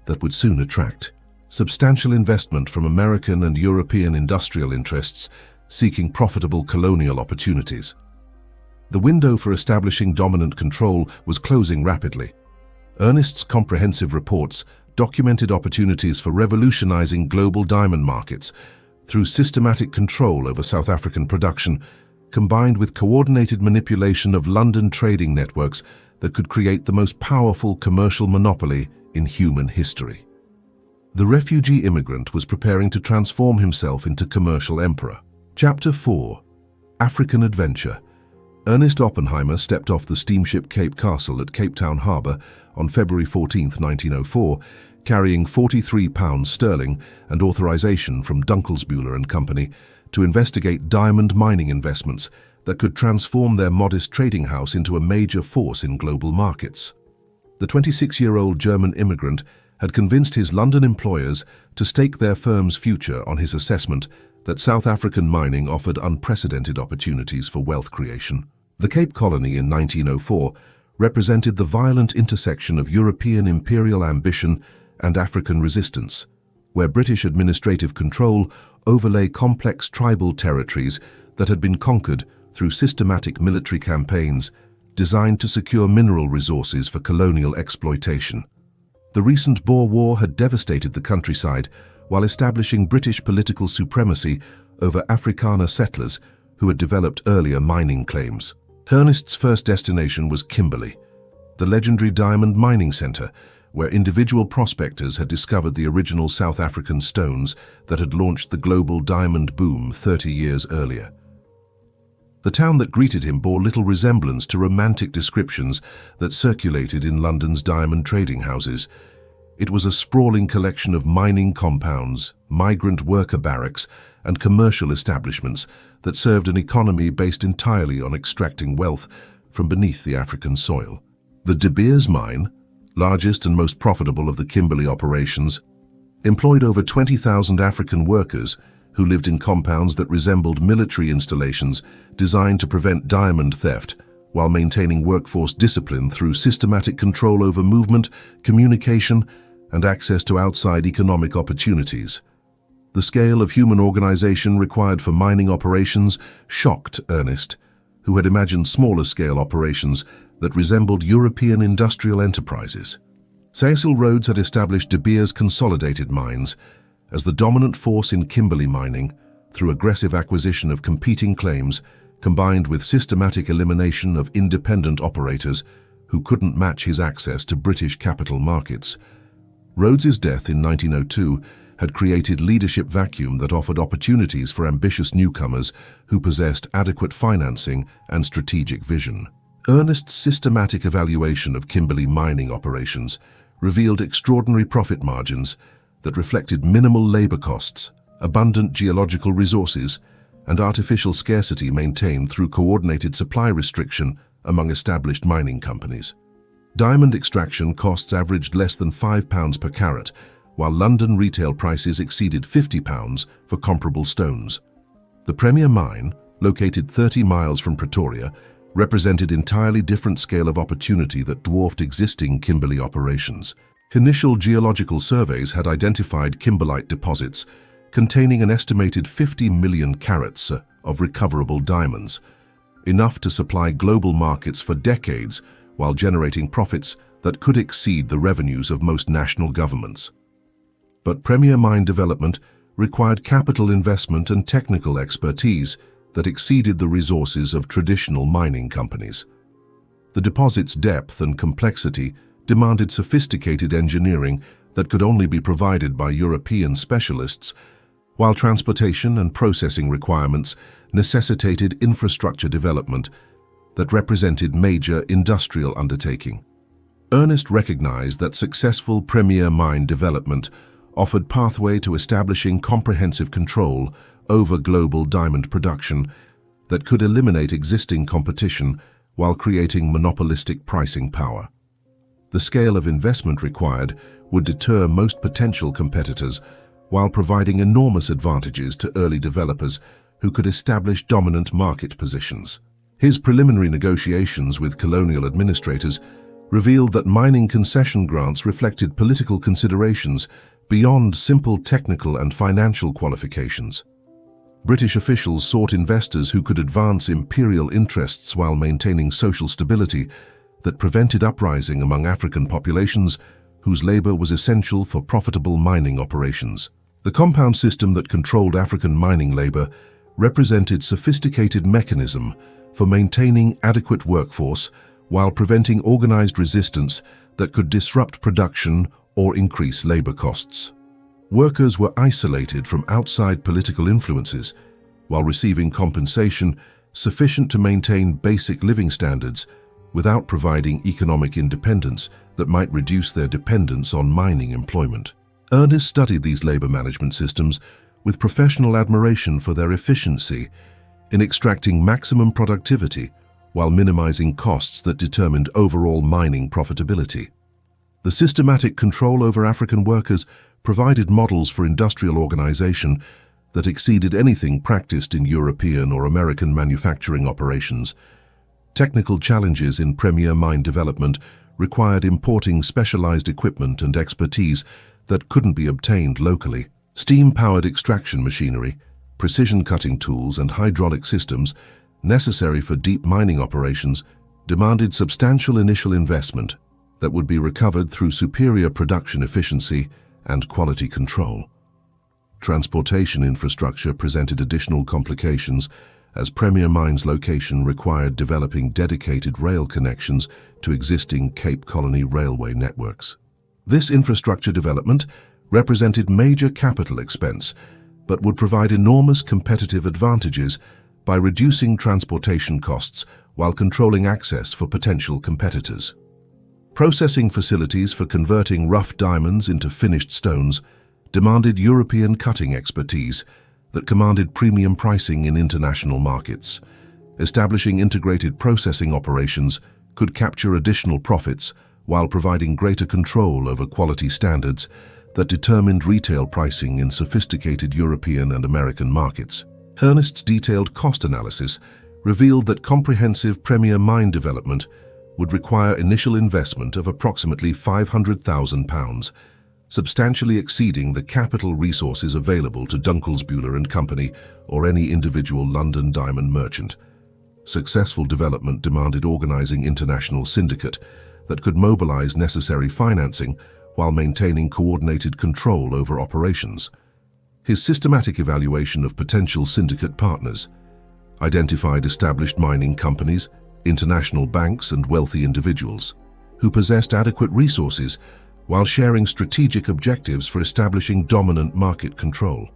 that would soon attract substantial investment from American and European industrial interests seeking profitable colonial opportunities. The window for establishing dominant control was closing rapidly. Ernest's comprehensive reports documented opportunities for revolutionizing global diamond markets through systematic control over South African production, combined with coordinated manipulation of London trading networks that could create the most powerful commercial monopoly in human history. The refugee immigrant was preparing to transform himself into commercial emperor. Chapter 4. African Adventure. Ernest Oppenheimer stepped off the steamship Cape Castle at Cape Town Harbour on February 14, 1904, carrying £43 and authorization from Dunkelsmuller and Company to investigate diamond mining investments that could transform their modest trading house into a major force in global markets. The 26-year-old German immigrant had convinced his London employers to stake their firm's future on his assessment that South African mining offered unprecedented opportunities for wealth creation. The Cape Colony in 1904 represented the violent intersection of European imperial ambition and African resistance, where British administrative control overlay complex tribal territories that had been conquered through systematic military campaigns designed to secure mineral resources for colonial exploitation. The recent Boer War had devastated the countryside while establishing British political supremacy over Afrikaner settlers who had developed earlier mining claims. Ernest's first destination was Kimberley, the legendary diamond mining centre, where individual prospectors had discovered the original South African stones that had launched the global diamond boom 30 years earlier. The town that greeted him bore little resemblance to romantic descriptions that circulated in London's diamond trading houses. It was a sprawling collection of mining compounds, migrant worker barracks, and commercial establishments that served an economy based entirely on extracting wealth from beneath the African soil. The De Beers mine, largest and most profitable of the Kimberley operations, employed over 20,000 African workers who lived in compounds that resembled military installations designed to prevent diamond theft while maintaining workforce discipline through systematic control over movement, communication, and access to outside economic opportunities. The scale of human organization required for mining operations shocked Ernest, who had imagined smaller-scale operations that resembled European industrial enterprises. Cecil Rhodes had established De Beers Consolidated Mines as the dominant force in Kimberley mining through aggressive acquisition of competing claims combined with systematic elimination of independent operators who couldn't match his access to British capital markets. Rhodes's death in 1902 had created leadership vacuum that offered opportunities for ambitious newcomers who possessed adequate financing and strategic vision. Ernest's systematic evaluation of Kimberley mining operations revealed extraordinary profit margins that reflected minimal labor costs, abundant geological resources, and artificial scarcity maintained through coordinated supply restriction among established mining companies. Diamond extraction costs averaged less than £5 per carat, while London retail prices exceeded £50 for comparable stones. The Premier Mine, located 30 miles from Pretoria, represented entirely different scale of opportunity that dwarfed existing Kimberley operations. Initial geological surveys had identified kimberlite deposits containing an estimated 50 million carats of recoverable diamonds, enough to supply global markets for decades while generating profits that could exceed the revenues of most national governments. But Premier Mine development required capital investment and technical expertise that exceeded the resources of traditional mining companies. The deposit's depth and complexity demanded sophisticated engineering that could only be provided by European specialists, while transportation and processing requirements necessitated infrastructure development that represented major industrial undertaking. Ernest recognized that successful Premier Mine development offered pathway to establishing comprehensive control over global diamond production that could eliminate existing competition while creating monopolistic pricing power. The scale of investment required would deter most potential competitors while providing enormous advantages to early developers who could establish dominant market positions. His preliminary negotiations with colonial administrators revealed that mining concession grants reflected political considerations beyond simple technical and financial qualifications. British officials sought investors who could advance imperial interests while maintaining social stability that prevented uprising among African populations whose labor was essential for profitable mining operations. The compound system that controlled African mining labor represented sophisticated mechanism for maintaining adequate workforce while preventing organized resistance that could disrupt production or increase labor costs. Workers were isolated from outside political influences while receiving compensation sufficient to maintain basic living standards without providing economic independence that might reduce their dependence on mining employment. Ernest studied these labor management systems with professional admiration for their efficiency in extracting maximum productivity while minimizing costs that determined overall mining profitability. The systematic control over African workers provided models for industrial organization that exceeded anything practiced in European or American manufacturing operations. Technical challenges in Premier Mine development required importing specialized equipment and expertise that couldn't be obtained locally. Steam-powered extraction machinery, precision cutting tools, and hydraulic systems necessary for deep mining operations demanded substantial initial investment that would be recovered through superior production efficiency and quality control. Transportation infrastructure presented additional complications as Premier Mine's location required developing dedicated rail connections to existing Cape Colony railway networks. This infrastructure development represented major capital expense, but would provide enormous competitive advantages by reducing transportation costs while controlling access for potential competitors. Processing facilities for converting rough diamonds into finished stones demanded European cutting expertise that commanded premium pricing in international markets. Establishing integrated processing operations could capture additional profits while providing greater control over quality standards that determined retail pricing in sophisticated European and American markets. Ernest's detailed cost analysis revealed that comprehensive premier mine development would require initial investment of approximately £500,000, substantially exceeding the capital resources available to Dunkelsbuehler and Company or any individual London diamond merchant. Successful development demanded organizing international syndicate that could mobilize necessary financing while maintaining coordinated control over operations. His systematic evaluation of potential syndicate partners identified established mining companies, international banks, and wealthy individuals who possessed adequate resources while sharing strategic objectives for establishing dominant market control.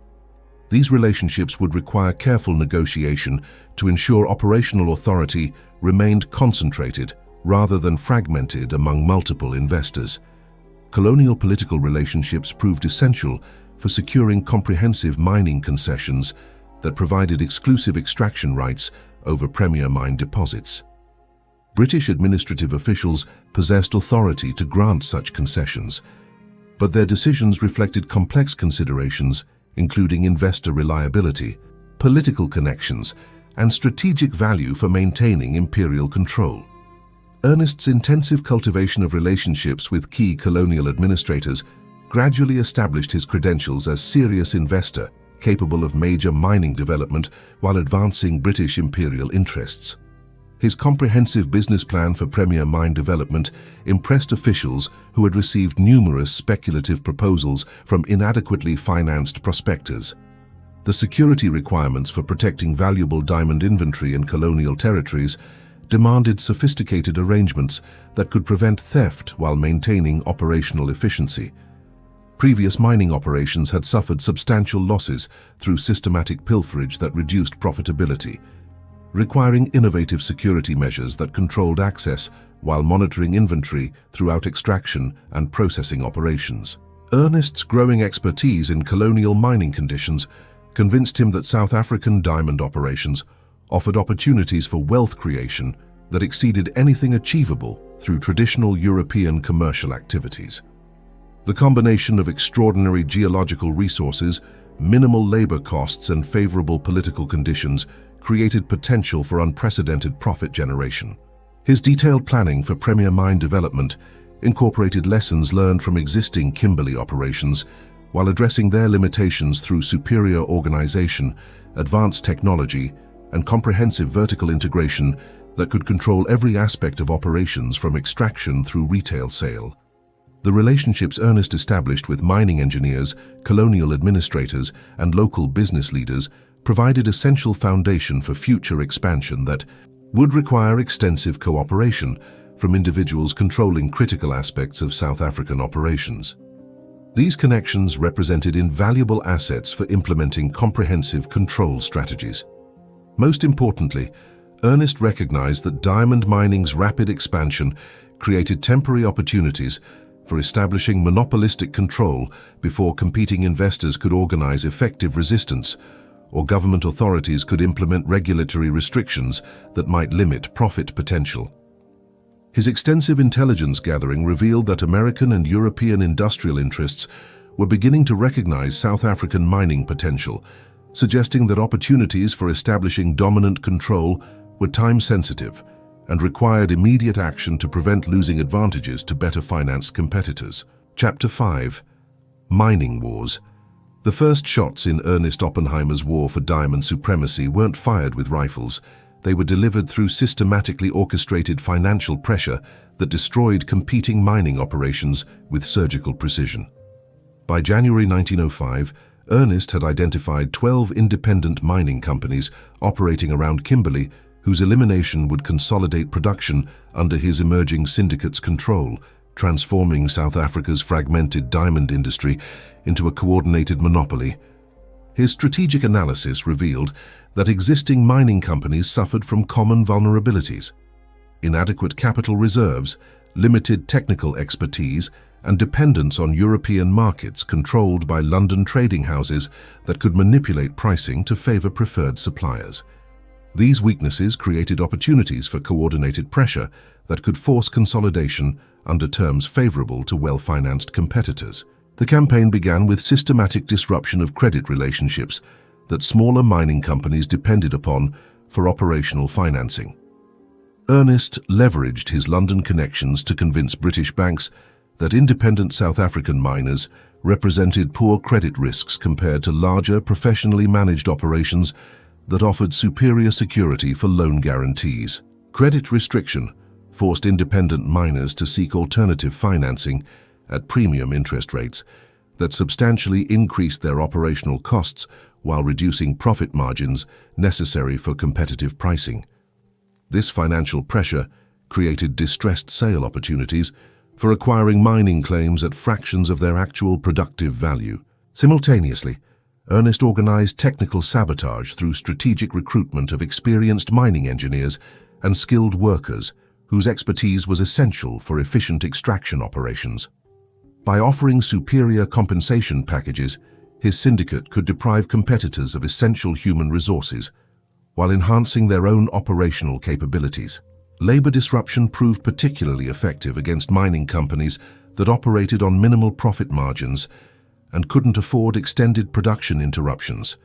These relationships would require careful negotiation to ensure operational authority remained concentrated rather than fragmented among multiple investors. Colonial political relationships proved essential for securing comprehensive mining concessions that provided exclusive extraction rights over premier mine deposits. British administrative officials possessed authority to grant such concessions, but their decisions reflected complex considerations including investor reliability, political connections, and strategic value for maintaining imperial control. Ernest's intensive cultivation of relationships with key colonial administrators gradually established his credentials as serious investor capable of major mining development while advancing British imperial interests. His comprehensive business plan for premier mine development impressed officials who had received numerous speculative proposals from inadequately financed prospectors. The security requirements for protecting valuable diamond inventory in colonial territories demanded sophisticated arrangements that could prevent theft while maintaining operational efficiency. Previous mining operations had suffered substantial losses through systematic pilferage that reduced profitability, requiring innovative security measures that controlled access while monitoring inventory throughout extraction and processing operations. Ernest's growing expertise in colonial mining conditions convinced him that South African diamond operations offered opportunities for wealth creation that exceeded anything achievable through traditional European commercial activities. The combination of extraordinary geological resources, minimal labor costs, and favorable political conditions created potential for unprecedented profit generation. His detailed planning for premier mine development incorporated lessons learned from existing Kimberley operations while addressing their limitations through superior organization, advanced technology, and comprehensive vertical integration that could control every aspect of operations from extraction through retail sale. The relationships Ernest established with mining engineers, colonial administrators, and local business leaders provided essential foundation for future expansion that would require extensive cooperation from individuals controlling critical aspects of South African operations. These connections represented invaluable assets for implementing comprehensive control strategies. Most importantly, Ernest recognized that diamond mining's rapid expansion created temporary opportunities for establishing monopolistic control before competing investors could organize effective resistance or government authorities could implement regulatory restrictions that might limit profit potential. His extensive intelligence gathering revealed that American and European industrial interests were beginning to recognize South African mining potential, suggesting that opportunities for establishing dominant control were time-sensitive and required immediate action to prevent losing advantages to better financed competitors. Chapter 5. Mining Wars. The first shots in Ernest Oppenheimer's war for diamond supremacy weren't fired with rifles. They were delivered through systematically orchestrated financial pressure that destroyed competing mining operations with surgical precision. By January 1905, Ernest had identified 12 independent mining companies operating around Kimberley whose elimination would consolidate production under his emerging syndicate's control, transforming South Africa's fragmented diamond industry into a coordinated monopoly. His strategic analysis revealed that existing mining companies suffered from common vulnerabilities: inadequate capital reserves, limited technical expertise, and dependence on European markets controlled by London trading houses that could manipulate pricing to favor preferred suppliers. These weaknesses created opportunities for coordinated pressure that could force consolidation under terms favorable to well-financed competitors. The campaign began with systematic disruption of credit relationships that smaller mining companies depended upon for operational financing. Ernest leveraged his London connections to convince British banks that independent South African miners represented poor credit risks compared to larger, professionally managed operations that offered superior security for loan guarantees. Credit restriction forced independent miners to seek alternative financing at premium interest rates that substantially increased their operational costs while reducing profit margins necessary for competitive pricing. This financial pressure created distressed sale opportunities for acquiring mining claims at fractions of their actual productive value. Simultaneously, Ernest organized technical sabotage through strategic recruitment of experienced mining engineers and skilled workers whose expertise was essential for efficient extraction operations. By offering superior compensation packages, his syndicate could deprive competitors of essential human resources while enhancing their own operational capabilities. Labor disruption proved particularly effective against mining companies that operated on minimal profit margins and couldn't afford extended production interruptions.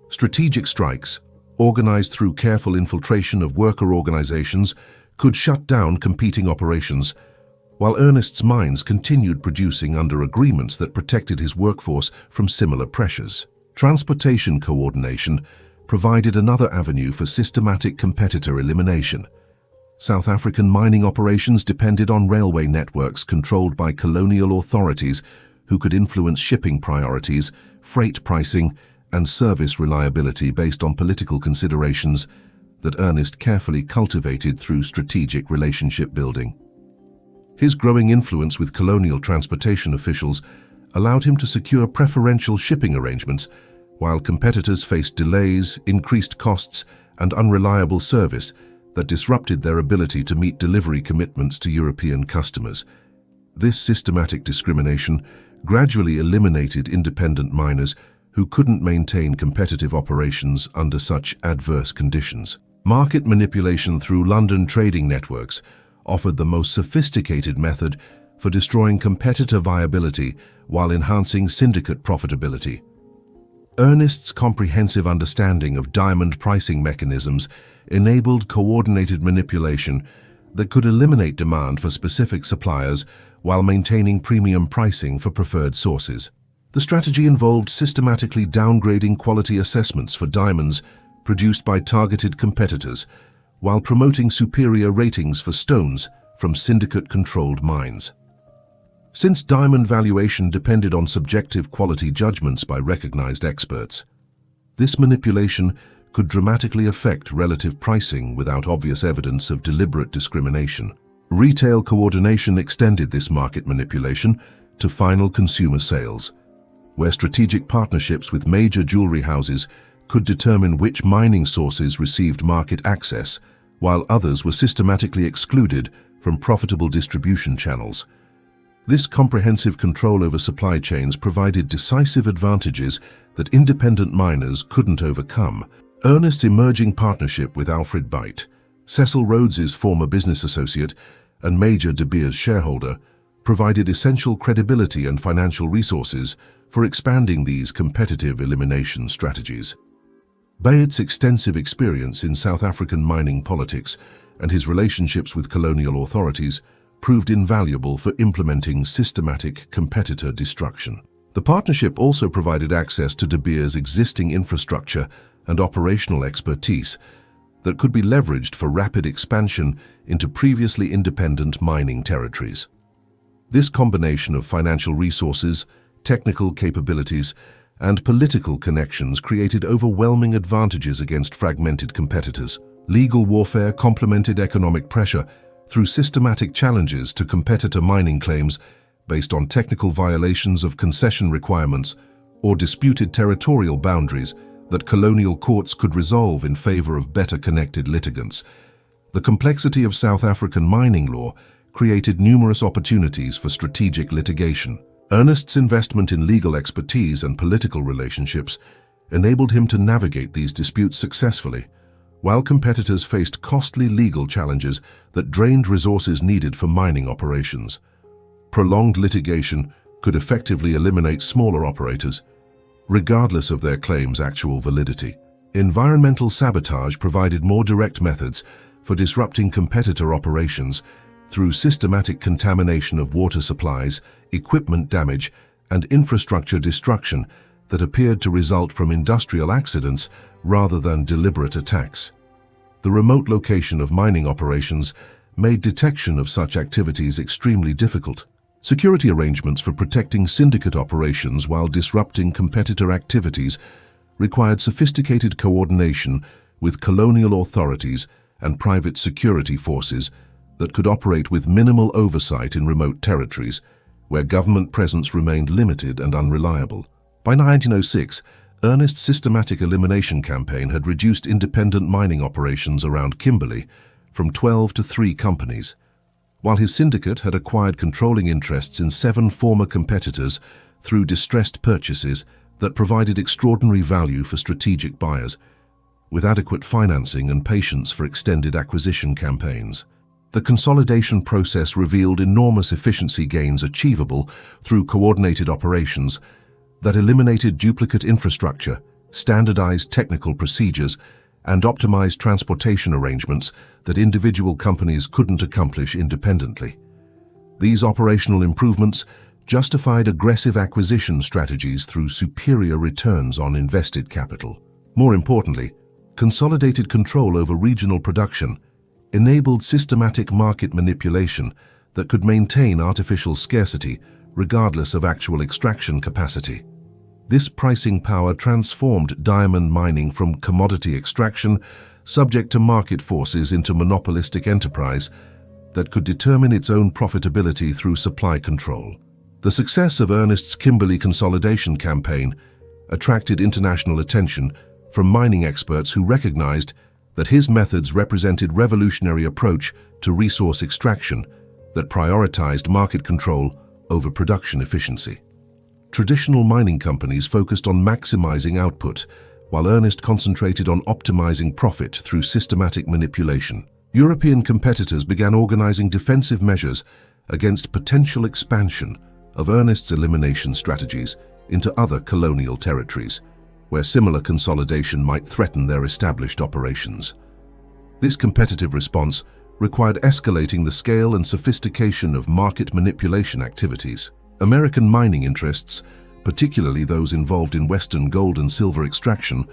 Strategic strikes, organized through careful infiltration of worker organizations, could shut down competing operations, while Ernest's mines continued producing under agreements that protected his workforce from similar pressures. Transportation coordination provided another avenue for systematic competitor elimination. South African mining operations depended on railway networks controlled by colonial authorities who could influence shipping priorities, freight pricing, and service reliability based on political considerations that Ernest carefully cultivated through strategic relationship building. His growing influence with colonial transportation officials allowed him to secure preferential shipping arrangements, while competitors faced delays, increased costs, and unreliable service that disrupted their ability to meet delivery commitments to European customers. This systematic discrimination gradually eliminated independent miners who couldn't maintain competitive operations under such adverse conditions. Market manipulation through London trading networks offered the most sophisticated method for destroying competitor viability while enhancing syndicate profitability. Ernest's comprehensive understanding of diamond pricing mechanisms enabled coordinated manipulation that could eliminate demand for specific suppliers while maintaining premium pricing for preferred sources. The strategy involved systematically downgrading quality assessments for diamonds produced by targeted competitors, while promoting superior ratings for stones from syndicate-controlled mines. Since diamond valuation depended on subjective quality judgments by recognized experts, this manipulation could dramatically affect relative pricing without obvious evidence of deliberate discrimination. Retail coordination extended this market manipulation to final consumer sales, where strategic partnerships with major jewelry houses could determine which mining sources received market access, while others were systematically excluded from profitable distribution channels. This comprehensive control over supply chains provided decisive advantages that independent miners couldn't overcome. Ernest's emerging partnership with Alfred Beit, Cecil Rhodes's former business associate and major De Beers shareholder, provided essential credibility and financial resources for expanding these competitive elimination strategies. Beit's extensive experience in South African mining politics and his relationships with colonial authorities proved invaluable for implementing systematic competitor destruction. The partnership also provided access to De Beers' existing infrastructure and operational expertise that could be leveraged for rapid expansion into previously independent mining territories. This combination of financial resources, technical capabilities, and political connections created overwhelming advantages against fragmented competitors. Legal warfare complemented economic pressure through systematic challenges to competitor mining claims based on technical violations of concession requirements or disputed territorial boundaries that colonial courts could resolve in favor of better connected litigants. The complexity of South African mining law created numerous opportunities for strategic litigation. Ernest's investment in legal expertise and political relationships enabled him to navigate these disputes successfully, while competitors faced costly legal challenges that drained resources needed for mining operations. Prolonged litigation could effectively eliminate smaller operators, regardless of their claims' actual validity. Environmental sabotage provided more direct methods for disrupting competitor operations through systematic contamination of water supplies, equipment damage, and infrastructure destruction that appeared to result from industrial accidents rather than deliberate attacks. The remote location of mining operations made detection of such activities extremely difficult. Security arrangements for protecting syndicate operations while disrupting competitor activities required sophisticated coordination with colonial authorities and private security forces that could operate with minimal oversight in remote territories, where government presence remained limited and unreliable. By 1906, Ernest's systematic elimination campaign had reduced independent mining operations around Kimberley from 12 to 3 companies, while his syndicate had acquired controlling interests in 7 former competitors through distressed purchases that provided extraordinary value for strategic buyers, with adequate financing and patience for extended acquisition campaigns. The consolidation process revealed enormous efficiency gains achievable through coordinated operations that eliminated duplicate infrastructure, standardized technical procedures, and optimized transportation arrangements that individual companies couldn't accomplish independently. These operational improvements justified aggressive acquisition strategies through superior returns on invested capital. More importantly, consolidated control over regional production enabled systematic market manipulation that could maintain artificial scarcity regardless of actual extraction capacity. This pricing power transformed diamond mining from commodity extraction subject to market forces into monopolistic enterprise that could determine its own profitability through supply control. The success of Ernest's Kimberley consolidation campaign attracted international attention from mining experts who recognized that his methods represented revolutionary approach to resource extraction that prioritized market control over production efficiency. Traditional mining companies focused on maximizing output, while Ernest concentrated on optimizing profit through systematic manipulation. European competitors began organizing defensive measures against potential expansion of Ernest's elimination strategies into other colonial territories, where similar consolidation might threaten their established operations. This competitive response required escalating the scale and sophistication of market manipulation activities. American mining interests, particularly those involved in Western gold and silver extraction,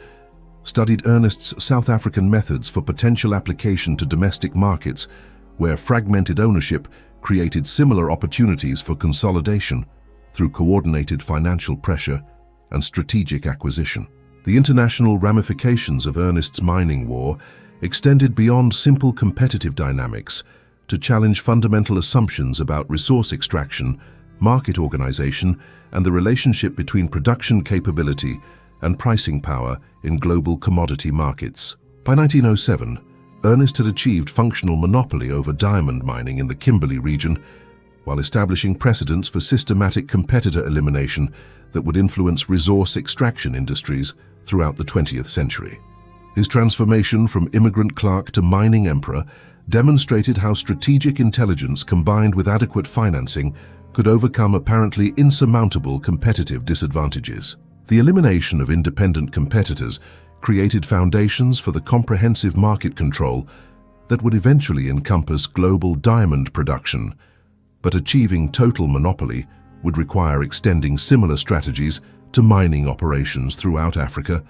studied Ernest's South African methods for potential application to domestic markets, where fragmented ownership created similar opportunities for consolidation through coordinated financial pressure and strategic acquisition. The international ramifications of Ernest's mining war extended beyond simple competitive dynamics to challenge fundamental assumptions about resource extraction, market organization, and the relationship between production capability and pricing power in global commodity markets. By 1907, Ernest had achieved functional monopoly over diamond mining in the Kimberley region, while establishing precedents for systematic competitor elimination that would influence resource extraction industries throughout the 20th century. His transformation from immigrant clerk to mining emperor demonstrated how strategic intelligence combined with adequate financing could overcome apparently insurmountable competitive disadvantages. The elimination of independent competitors created foundations for the comprehensive market control that would eventually encompass global diamond production, but achieving total monopoly would require extending similar strategies to mining operations throughout Africa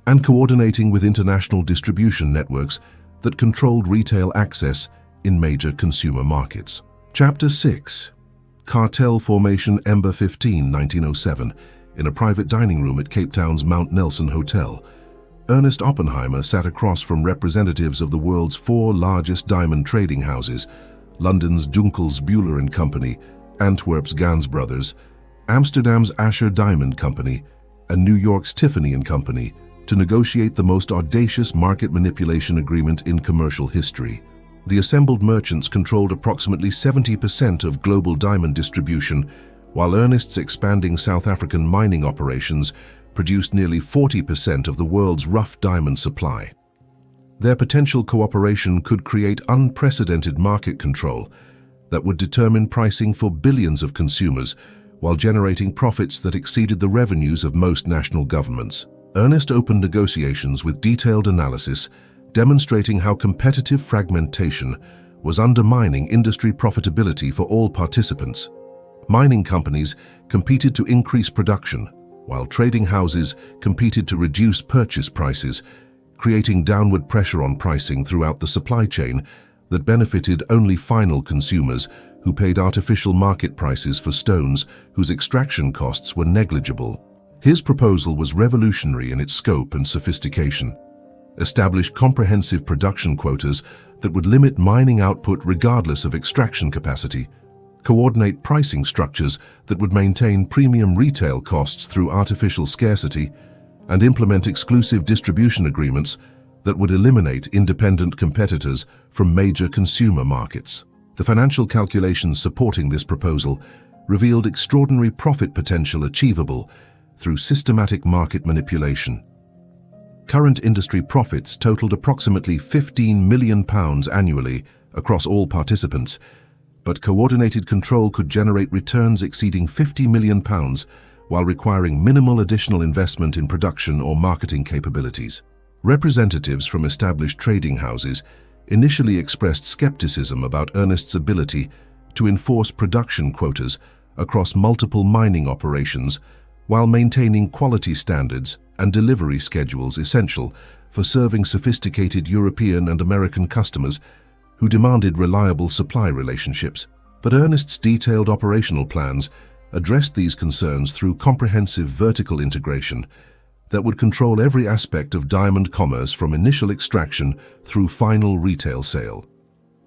and coordinating with international distribution networks that controlled retail access in major consumer markets. Chapter 6. Cartel Formation Ember 15, 1907, in a private dining room at Cape Town's Mount Nelson Hotel. Ernest Oppenheimer sat across from representatives of the world's 4 largest diamond trading houses, London's Dunkels Buehler & Company, Antwerp's Gans Brothers, Amsterdam's Asher Diamond Company, and New York's Tiffany & Company to negotiate the most audacious market manipulation agreement in commercial history. The assembled merchants controlled approximately 70% of global diamond distribution, while Ernest's expanding South African mining operations produced nearly 40% of the world's rough diamond supply. Their potential cooperation could create unprecedented market control that would determine pricing for billions of consumers while generating profits that exceeded the revenues of most national governments. Ernest opened negotiations with detailed analysis demonstrating how competitive fragmentation was undermining industry profitability for all participants. Mining companies competed to increase production, while trading houses competed to reduce purchase prices, creating downward pressure on pricing throughout the supply chain that benefited only final consumers who paid artificial market prices for stones whose extraction costs were negligible. His proposal was revolutionary in its scope and sophistication. Establish comprehensive production quotas that would limit mining output regardless of extraction capacity, coordinate pricing structures that would maintain premium retail costs through artificial scarcity, and implement exclusive distribution agreements that would eliminate independent competitors from major consumer markets. The financial calculations supporting this proposal revealed extraordinary profit potential achievable through systematic market manipulation. Current industry profits totaled approximately £15 million annually across all participants, but coordinated control could generate returns exceeding £50 million while requiring minimal additional investment in production or marketing capabilities. Representatives from established trading houses initially expressed skepticism about Ernest's ability to enforce production quotas across multiple mining operations while maintaining quality standards and delivery schedules essential for serving sophisticated European and American customers who demanded reliable supply relationships. But Ernest's detailed operational plans addressed these concerns through comprehensive vertical integration that would control every aspect of diamond commerce from initial extraction through final retail sale.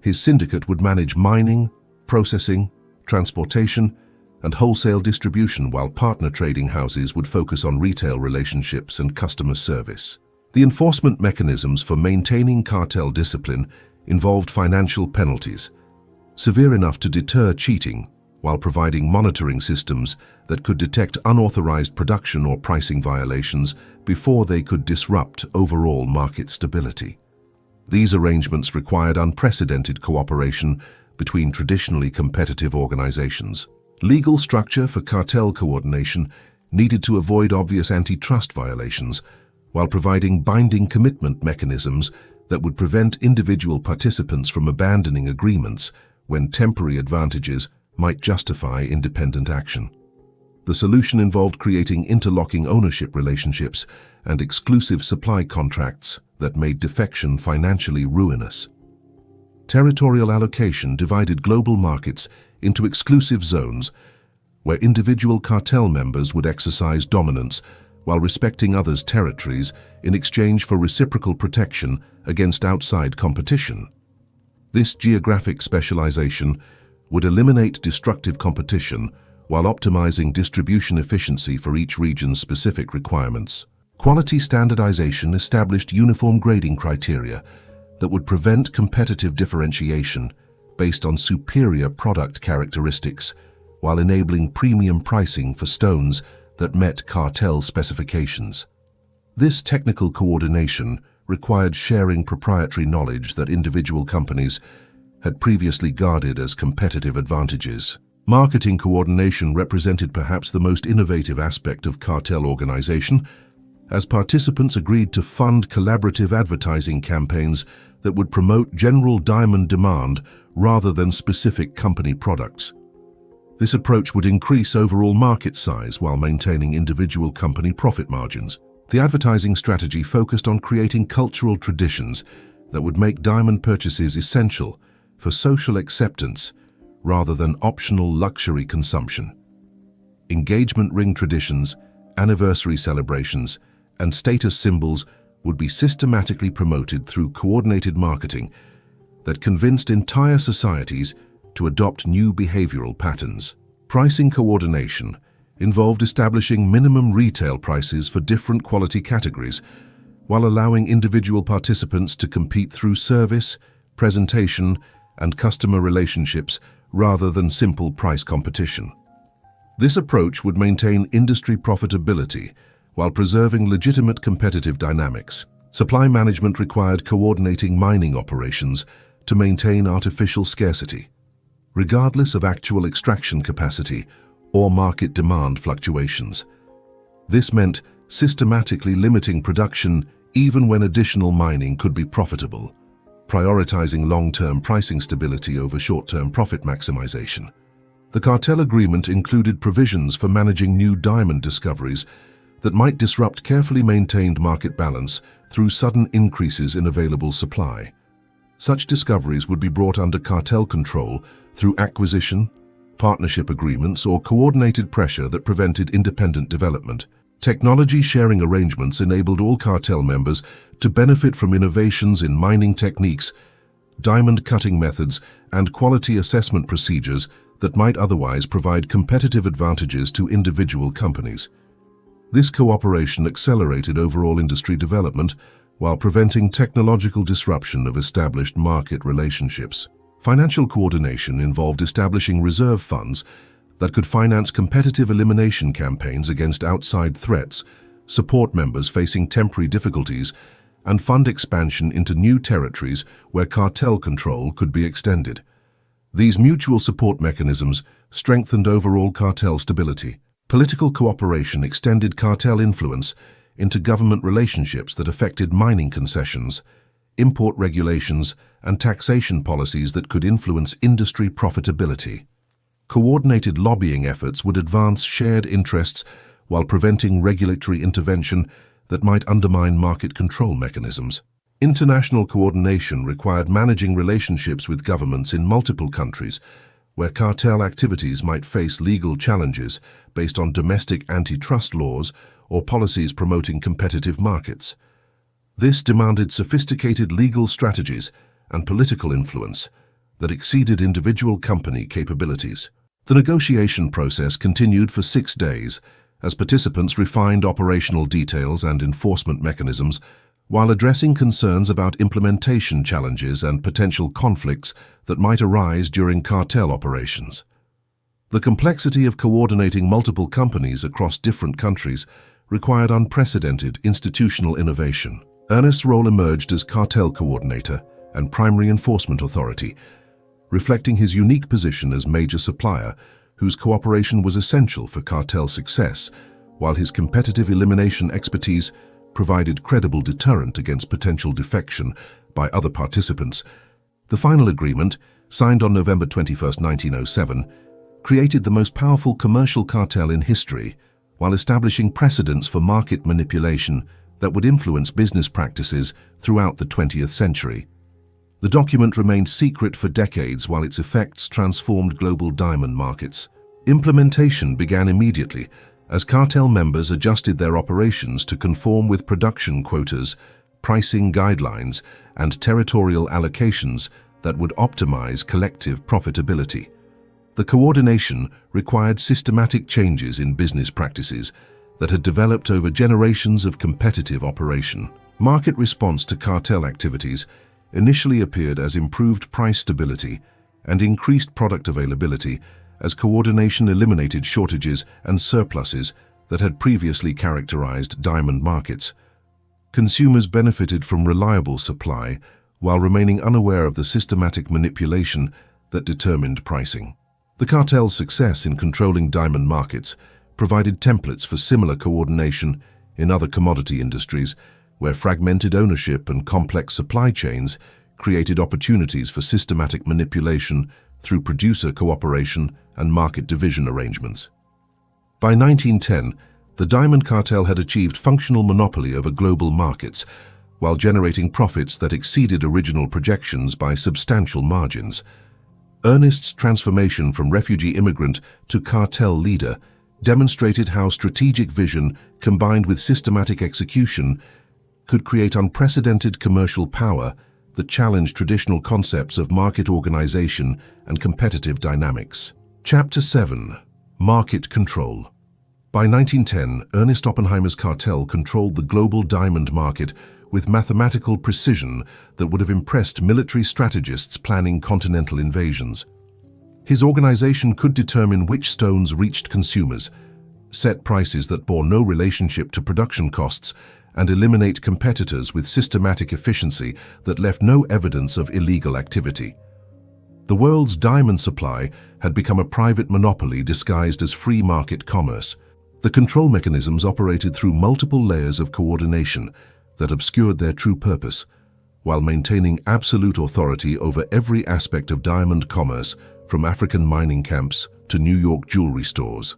His syndicate would manage mining, processing, transportation, and wholesale distribution, while partner trading houses would focus on retail relationships and customer service. The enforcement mechanisms for maintaining cartel discipline involved financial penalties, severe enough to deter cheating, while providing monitoring systems that could detect unauthorized production or pricing violations before they could disrupt overall market stability. These arrangements required unprecedented cooperation between traditionally competitive organizations. Legal structure for cartel coordination needed to avoid obvious antitrust violations, while providing binding commitment mechanisms that would prevent individual participants from abandoning agreements when temporary advantages might justify independent action. The solution involved creating interlocking ownership relationships and exclusive supply contracts that made defection financially ruinous. Territorial allocation divided global markets into exclusive zones where individual cartel members would exercise dominance while respecting others' territories in exchange for reciprocal protection against outside competition. This geographic specialization would eliminate destructive competition while optimizing distribution efficiency for each region's specific requirements. Quality standardization established uniform grading criteria that would prevent competitive differentiation based on superior product characteristics, while enabling premium pricing for stones that met cartel specifications. This technical coordination required sharing proprietary knowledge that individual companies had previously guarded as competitive advantages. Marketing coordination represented perhaps the most innovative aspect of cartel organization, as participants agreed to fund collaborative advertising campaigns that would promote general diamond demand rather than specific company products. This approach would increase overall market size while maintaining individual company profit margins. The advertising strategy focused on creating cultural traditions that would make diamond purchases essential for social acceptance rather than optional luxury consumption. Engagement ring traditions, anniversary celebrations, and status symbols would be systematically promoted through coordinated marketing that convinced entire societies to adopt new behavioral patterns. Pricing coordination involved establishing minimum retail prices for different quality categories, while allowing individual participants to compete through service, presentation, and customer relationships rather than simple price competition. This approach would maintain industry profitability while preserving legitimate competitive dynamics. Supply management required coordinating mining operations to maintain artificial scarcity, regardless of actual extraction capacity or market demand fluctuations. This meant systematically limiting production even when additional mining could be profitable, prioritizing long-term pricing stability over short-term profit maximization. The cartel agreement included provisions for managing new diamond discoveries that might disrupt carefully maintained market balance through sudden increases in available supply. Such discoveries would be brought under cartel control through acquisition, partnership agreements, or coordinated pressure that prevented independent development. Technology sharing arrangements enabled all cartel members to benefit from innovations in mining techniques, diamond cutting methods, and quality assessment procedures that might otherwise provide competitive advantages to individual companies. This cooperation accelerated overall industry development while preventing technological disruption of established market relationships. Financial coordination involved establishing reserve funds that could finance competitive elimination campaigns against outside threats, support members facing temporary difficulties, and fund expansion into new territories where cartel control could be extended. These mutual support mechanisms strengthened overall cartel stability. Political cooperation extended cartel influence into government relationships that affected mining concessions, import regulations, and taxation policies that could influence industry profitability. Coordinated lobbying efforts would advance shared interests while preventing regulatory intervention that might undermine market control mechanisms. International coordination required managing relationships with governments in multiple countries, where cartel activities might face legal challenges based on domestic antitrust laws or policies promoting competitive markets. This demanded sophisticated legal strategies and political influence that exceeded individual company capabilities. The negotiation process continued for 6 days as participants refined operational details and enforcement mechanisms while addressing concerns about implementation challenges and potential conflicts that might arise during cartel operations. The complexity of coordinating multiple companies across different countries required unprecedented institutional innovation. Ernest's role emerged as cartel coordinator and primary enforcement authority, reflecting his unique position as major supplier, whose cooperation was essential for cartel success, while his competitive elimination expertise provided credible deterrent against potential defection by other participants. The final agreement, signed on November 21, 1907, created the most powerful commercial cartel in history, while establishing precedents for market manipulation that would influence business practices throughout the 20th century. The document remained secret for decades while its effects transformed global diamond markets. Implementation began immediately as cartel members adjusted their operations to conform with production quotas, pricing guidelines, and territorial allocations that would optimize collective profitability. The coordination required systematic changes in business practices that had developed over generations of competitive operation. Market response to cartel activities initially appeared as improved price stability and increased product availability as coordination eliminated shortages and surpluses that had previously characterized diamond markets. Consumers benefited from reliable supply while remaining unaware of the systematic manipulation that determined pricing. The cartel's success in controlling diamond markets provided templates for similar coordination in other commodity industries, where fragmented ownership and complex supply chains created opportunities for systematic manipulation through producer cooperation and market division arrangements. By 1910, the diamond cartel had achieved functional monopoly over global markets, while generating profits that exceeded original projections by substantial margins. Ernest's transformation from refugee immigrant to cartel leader demonstrated how strategic vision combined with systematic execution could create unprecedented commercial power that challenged traditional concepts of market organization and competitive dynamics. Chapter 7. Market Control. By 1910, Ernest Oppenheimer's Cartel controlled the global diamond market with mathematical precision that would have impressed military strategists planning continental invasions. His organization could determine which stones reached consumers, set prices that bore no relationship to production costs, and eliminate competitors with systematic efficiency that left no evidence of illegal activity. The world's diamond supply had become a private monopoly disguised as free market commerce. The control mechanisms operated through multiple layers of coordination that obscured their true purpose, while maintaining absolute authority over every aspect of diamond commerce, from African mining camps to New York jewelry stores.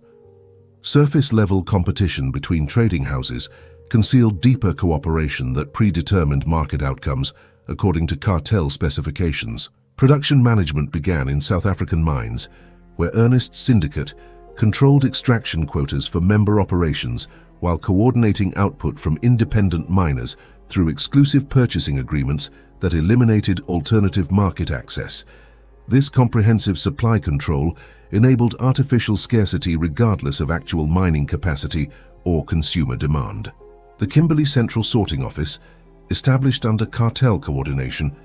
Surface-level competition between trading houses concealed deeper cooperation that predetermined market outcomes according to cartel specifications. Production management began in South African mines, where Ernest's syndicate controlled extraction quotas for member operations while coordinating output from independent miners through exclusive purchasing agreements that eliminated alternative market access. This comprehensive supply control enabled artificial scarcity regardless of actual mining capacity or consumer demand. The Kimberley Central Sorting Office, established under cartel coordination,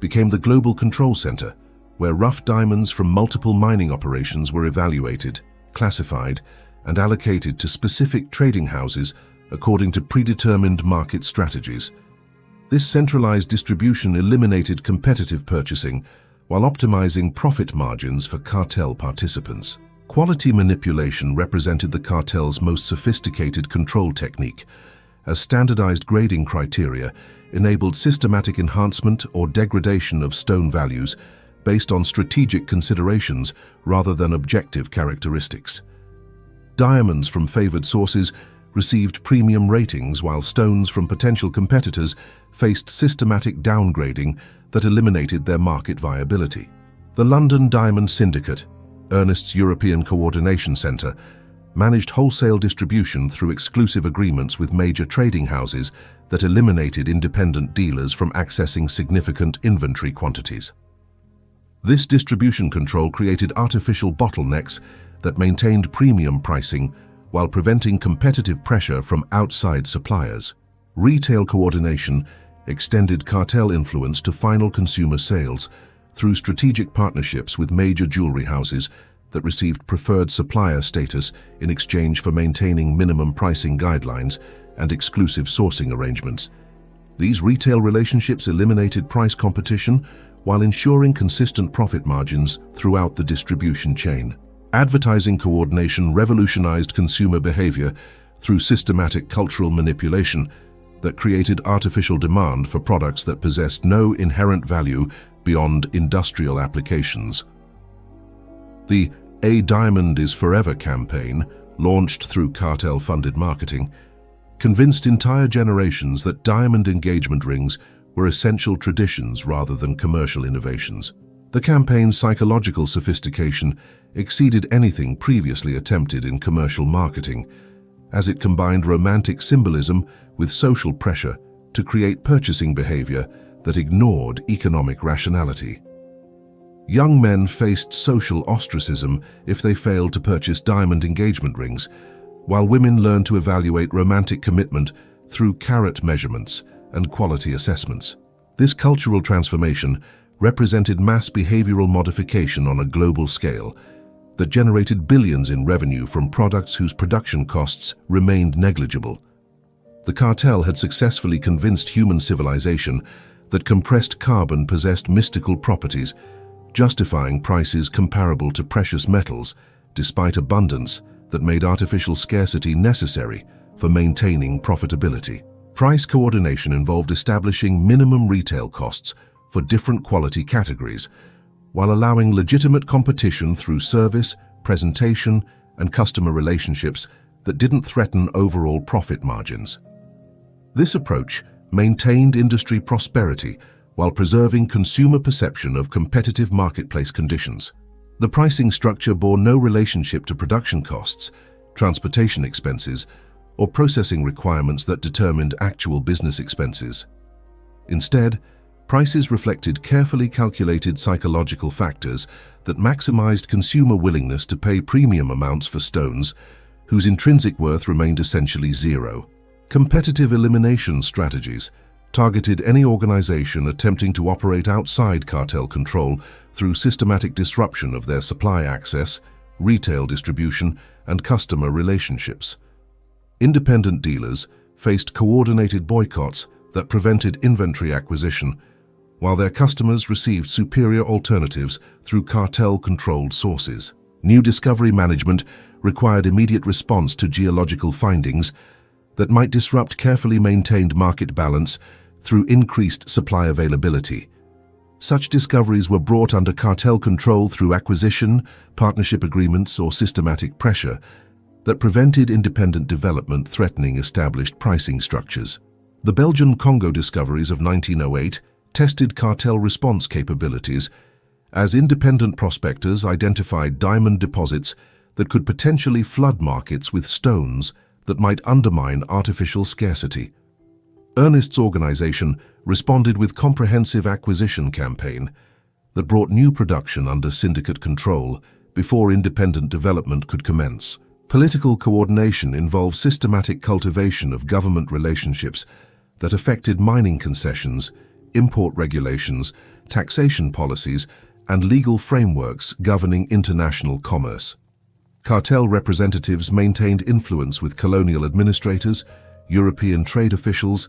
became the global control center, where rough diamonds from multiple mining operations were evaluated, classified, and allocated to specific trading houses according to predetermined market strategies. This centralized distribution eliminated competitive purchasing while optimizing profit margins for cartel participants. Quality manipulation represented the cartel's most sophisticated control technique, as standardized grading criteria enabled systematic enhancement or degradation of stone values based on strategic considerations rather than objective characteristics. Diamonds from favored sources received premium ratings, while stones from potential competitors faced systematic downgrading that eliminated their market viability. The London Diamond Syndicate, Ernest's European Coordination Centre, managed wholesale distribution through exclusive agreements with major trading houses that eliminated independent dealers from accessing significant inventory quantities. This distribution control created artificial bottlenecks that maintained premium pricing while preventing competitive pressure from outside suppliers. Retail coordination extended cartel influence to final consumer sales through strategic partnerships with major jewelry houses that received preferred supplier status in exchange for maintaining minimum pricing guidelines and exclusive sourcing arrangements. These retail relationships eliminated price competition while ensuring consistent profit margins throughout the distribution chain. Advertising coordination revolutionized consumer behavior through systematic cultural manipulation that created artificial demand for products that possessed no inherent value beyond industrial applications. The "A Diamond is Forever" campaign, launched through cartel-funded marketing, convinced entire generations that diamond engagement rings were essential traditions rather than commercial innovations. The campaign's psychological sophistication exceeded anything previously attempted in commercial marketing, as it combined romantic symbolism with social pressure to create purchasing behavior that ignored economic rationality. Young men faced social ostracism if they failed to purchase diamond engagement rings, while women learned to evaluate romantic commitment through carat measurements and quality assessments. This cultural transformation represented mass behavioral modification on a global scale that generated billions in revenue from products whose production costs remained negligible. The cartel had successfully convinced human civilization that compressed carbon possessed mystical properties, justifying prices comparable to precious metals, despite abundance that made artificial scarcity necessary for maintaining profitability. Price coordination involved establishing minimum retail costs for different quality categories, while allowing legitimate competition through service, presentation, and customer relationships that didn't threaten overall profit margins. This approach maintained industry prosperity while preserving consumer perception of competitive marketplace conditions. The pricing structure bore no relationship to production costs, transportation expenses, or processing requirements that determined actual business expenses. Instead, prices reflected carefully calculated psychological factors that maximized consumer willingness to pay premium amounts for stones whose intrinsic worth remained essentially zero. Competitive elimination strategies targeted any organization attempting to operate outside cartel control through systematic disruption of their supply access, retail distribution, and customer relationships. Independent dealers faced coordinated boycotts that prevented inventory acquisition, while their customers received superior alternatives through cartel-controlled sources. New discovery management required immediate response to geological findings that might disrupt carefully maintained market balance through increased supply availability. Such discoveries were brought under cartel control through acquisition, partnership agreements, or systematic pressure that prevented independent development threatening established pricing structures. The Belgian Congo discoveries of 1908 tested cartel response capabilities as independent prospectors identified diamond deposits that could potentially flood markets with stones that might undermine artificial scarcity. Ernest's organization responded with comprehensive acquisition campaign that brought new production under syndicate control before independent development could commence. Political coordination involved systematic cultivation of government relationships that affected mining concessions, import regulations, taxation policies, and legal frameworks governing international commerce. Cartel representatives maintained influence with colonial administrators, European trade officials,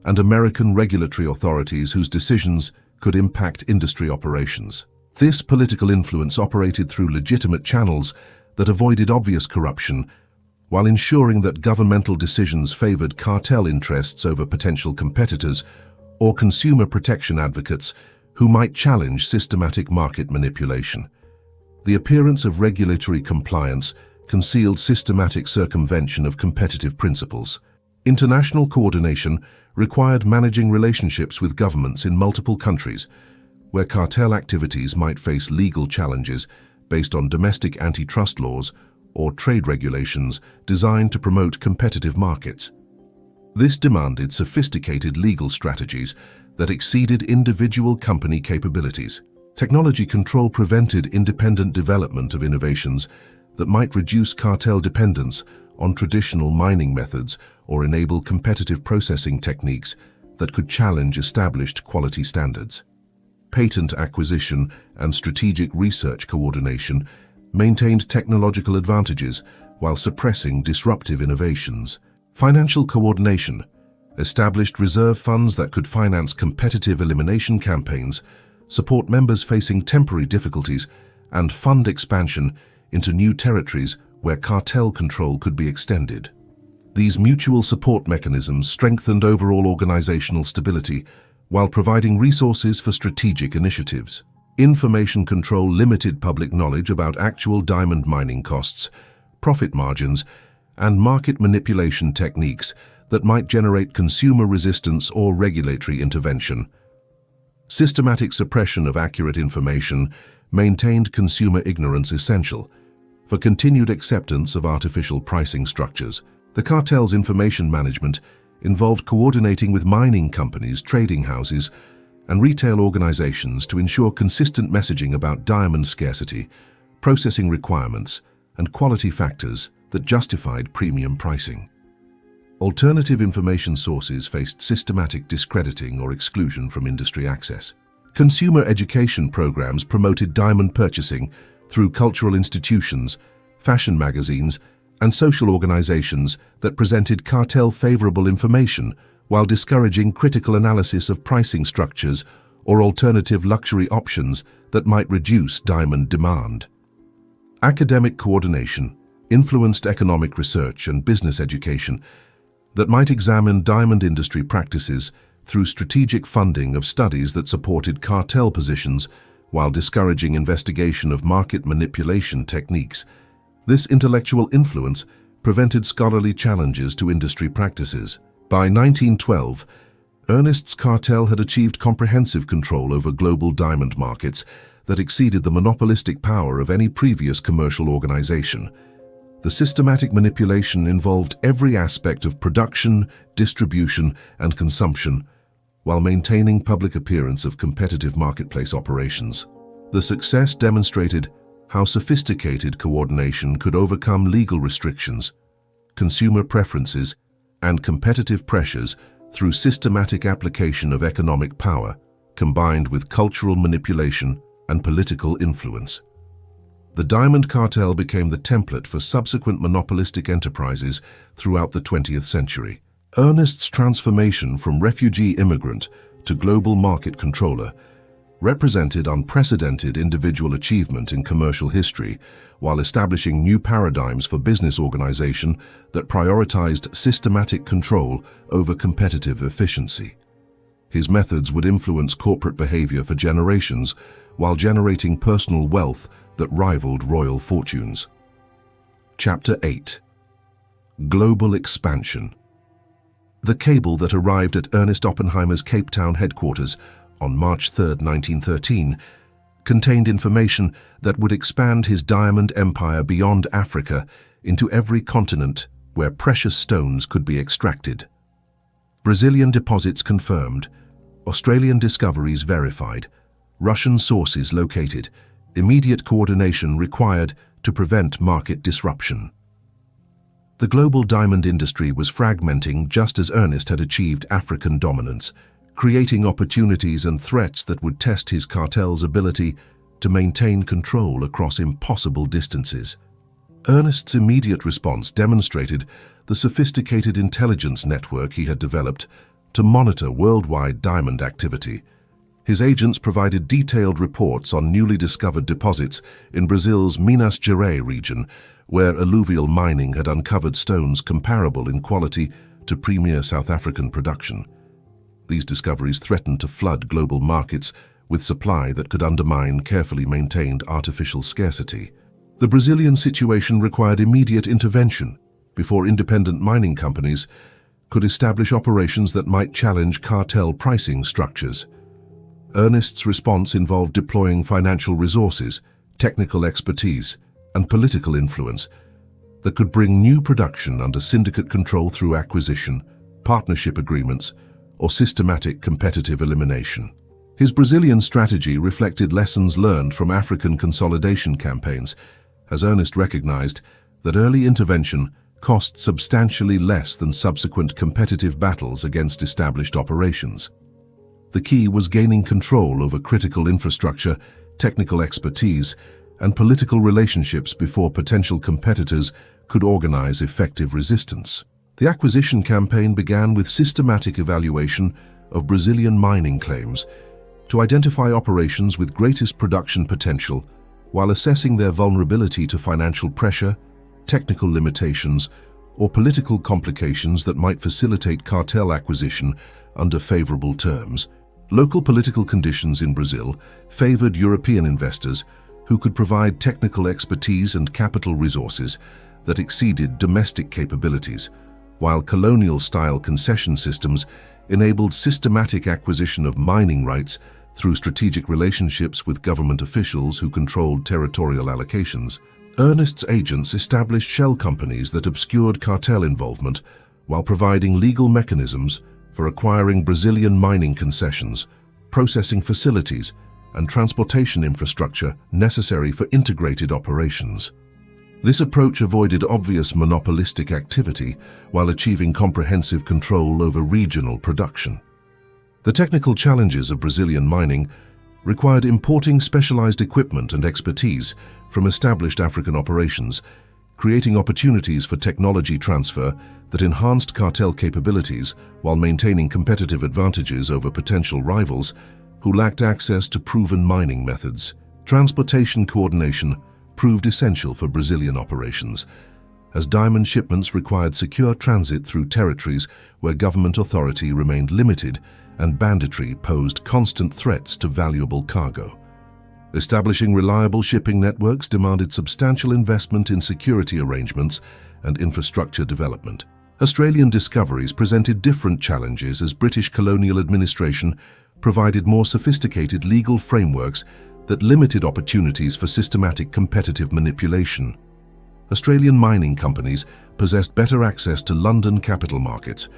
and American regulatory authorities whose decisions could impact industry operations. This political influence operated through legitimate channels that avoided obvious corruption, while ensuring that governmental decisions favored cartel interests over potential competitors or consumer protection advocates who might challenge systematic market manipulation. The appearance of regulatory compliance concealed systematic circumvention of competitive principles. International coordination required managing relationships with governments in multiple countries, where cartel activities might face legal challenges based on domestic antitrust laws or trade regulations designed to promote competitive markets. This demanded sophisticated legal strategies that exceeded individual company capabilities. Technology control prevented independent development of innovations that might reduce cartel dependence on traditional mining methods or enable competitive processing techniques that could challenge established quality standards. Patent acquisition and strategic research coordination maintained technological advantages while suppressing disruptive innovations. Financial coordination established reserve funds that could finance competitive elimination campaigns, support members facing temporary difficulties, and fund expansion into new territories where cartel control could be extended. These mutual support mechanisms strengthened overall organizational stability while providing resources for strategic initiatives. Information control limited public knowledge about actual diamond mining costs, profit margins, and market manipulation techniques that might generate consumer resistance or regulatory intervention. Systematic suppression of accurate information maintained consumer ignorance essential for continued acceptance of artificial pricing structures. The cartel's information management involved coordinating with mining companies, trading houses, and retail organizations to ensure consistent messaging about diamond scarcity, processing requirements, and quality factors that justified premium pricing. Alternative information sources faced systematic discrediting or exclusion from industry access. Consumer education programs promoted diamond purchasing through cultural institutions, fashion magazines, and social organizations that presented cartel-favorable information while discouraging critical analysis of pricing structures or alternative luxury options that might reduce diamond demand. Academic coordination influenced economic research and business education that might examine diamond industry practices through strategic funding of studies that supported cartel positions while discouraging investigation of market manipulation techniques. This intellectual influence prevented scholarly challenges to industry practices. By 1912, Ernest's cartel had achieved comprehensive control over global diamond markets that exceeded the monopolistic power of any previous commercial organization. The systematic manipulation involved every aspect of production, distribution, and consumption, while maintaining public appearance of competitive marketplace operations. The success demonstrated how sophisticated coordination could overcome legal restrictions, consumer preferences, and competitive pressures through systematic application of economic power, combined with cultural manipulation and political influence. The diamond cartel became the template for subsequent monopolistic enterprises throughout the 20th century. Ernest's transformation from refugee immigrant to global market controller represented unprecedented individual achievement in commercial history, while establishing new paradigms for business organization that prioritized systematic control over competitive efficiency. His methods would influence corporate behavior for generations, while generating personal wealth that rivaled royal fortunes. Chapter 8. Global Expansion. The cable that arrived at Ernest Oppenheimer's Cape Town headquarters on March 3, 1913, contained information that would expand his diamond empire beyond Africa into every continent where precious stones could be extracted. Brazilian deposits confirmed, Australian discoveries verified, Russian sources located, immediate coordination required to prevent market disruption. The global diamond industry was fragmenting just as Ernest had achieved African dominance, creating opportunities and threats that would test his cartel's ability to maintain control across impossible distances. Ernest's immediate response demonstrated the sophisticated intelligence network he had developed to monitor worldwide diamond activity. His agents provided detailed reports on newly discovered deposits in Brazil's Minas Gerais region, where alluvial mining had uncovered stones comparable in quality to premier South African production. These discoveries threatened to flood global markets with supply that could undermine carefully maintained artificial scarcity. The Brazilian situation required immediate intervention before independent mining companies could establish operations that might challenge cartel pricing structures. Ernest's response involved deploying financial resources, technical expertise, and political influence that could bring new production under syndicate control through acquisition, partnership agreements, or systematic competitive elimination. His Brazilian strategy reflected lessons learned from African consolidation campaigns, as Ernest recognized that early intervention cost substantially less than subsequent competitive battles against established operations. The key was gaining control over critical infrastructure, technical expertise, and political relationships before potential competitors could organize effective resistance. The acquisition campaign began with systematic evaluation of Brazilian mining claims to identify operations with greatest production potential while assessing their vulnerability to financial pressure, technical limitations, or political complications that might facilitate cartel acquisition under favorable terms. Local political conditions in Brazil favored European investors who could provide technical expertise and capital resources that exceeded domestic capabilities, while colonial-style concession systems enabled systematic acquisition of mining rights through strategic relationships with government officials who controlled territorial allocations. Ernest's agents established shell companies that obscured cartel involvement while providing legal mechanisms for acquiring Brazilian mining concessions, processing facilities, and transportation infrastructure necessary for integrated operations. This approach avoided obvious monopolistic activity while achieving comprehensive control over regional production. The technical challenges of Brazilian mining required importing specialized equipment and expertise from established African operations, creating opportunities for technology transfer that enhanced cartel capabilities while maintaining competitive advantages over potential rivals who lacked access to proven mining methods. Transportation coordination proved essential for Brazilian operations, as diamond shipments required secure transit through territories where government authority remained limited and banditry posed constant threats to valuable cargo. Establishing reliable shipping networks demanded substantial investment in security arrangements and infrastructure development. Australian discoveries presented different challenges as British colonial administration provided more sophisticated legal frameworks that limited opportunities for systematic competitive manipulation. Australian mining companies possessed better access to London capital markets,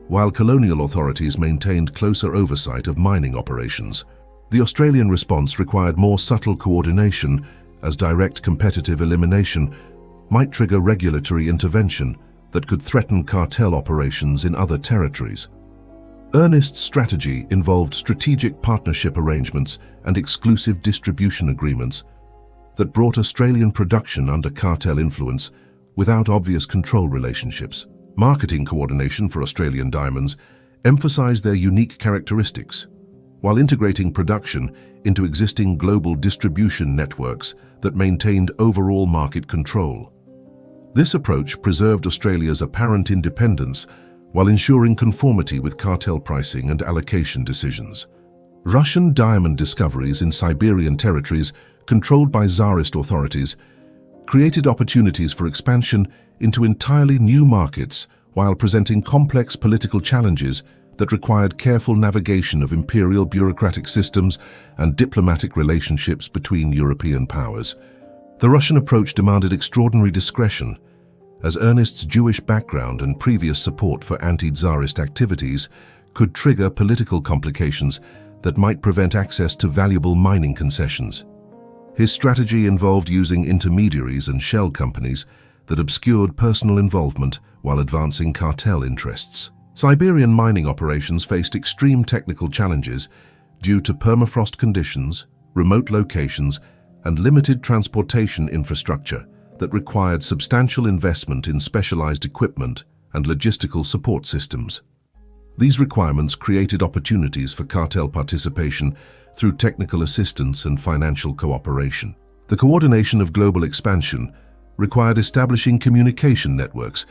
while colonial authorities maintained closer oversight of mining operations. The Australian response required more subtle coordination as direct competitive elimination, might trigger regulatory intervention that could threaten cartel operations in other territories. Ernest's strategy involved strategic partnership arrangements and exclusive distribution agreements that brought Australian production under cartel influence without obvious control relationships. Marketing coordination for Australian diamonds emphasized their unique characteristics, while integrating production into existing global distribution networks that maintained overall market control. This approach preserved Australia's apparent independence while ensuring conformity with cartel pricing and allocation decisions. Russian diamond discoveries in Siberian territories controlled by Tsarist authorities created opportunities for expansion into entirely new markets while presenting complex political challenges that required careful navigation of imperial bureaucratic systems and diplomatic relationships between European powers. The Russian approach demanded extraordinary discretion, as Ernest's Jewish background and previous support for anti-Tsarist activities could trigger political complications that might prevent access to valuable mining concessions. His strategy involved using intermediaries and shell companies that obscured personal involvement while advancing cartel interests. Siberian mining operations faced extreme technical challenges due to permafrost conditions, remote locations, and limited transportation infrastructure that required substantial investment in specialized equipment and logistical support systems. These requirements created opportunities for cartel participation through technical assistance and financial cooperation. The coordination of global expansion required establishing communication networks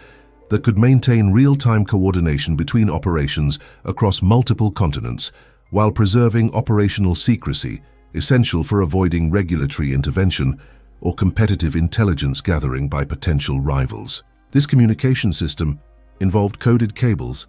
that could maintain real-time coordination between operations across multiple continents while preserving operational secrecy, essential for avoiding regulatory intervention or competitive intelligence gathering by potential rivals. This communication system involved coded cables,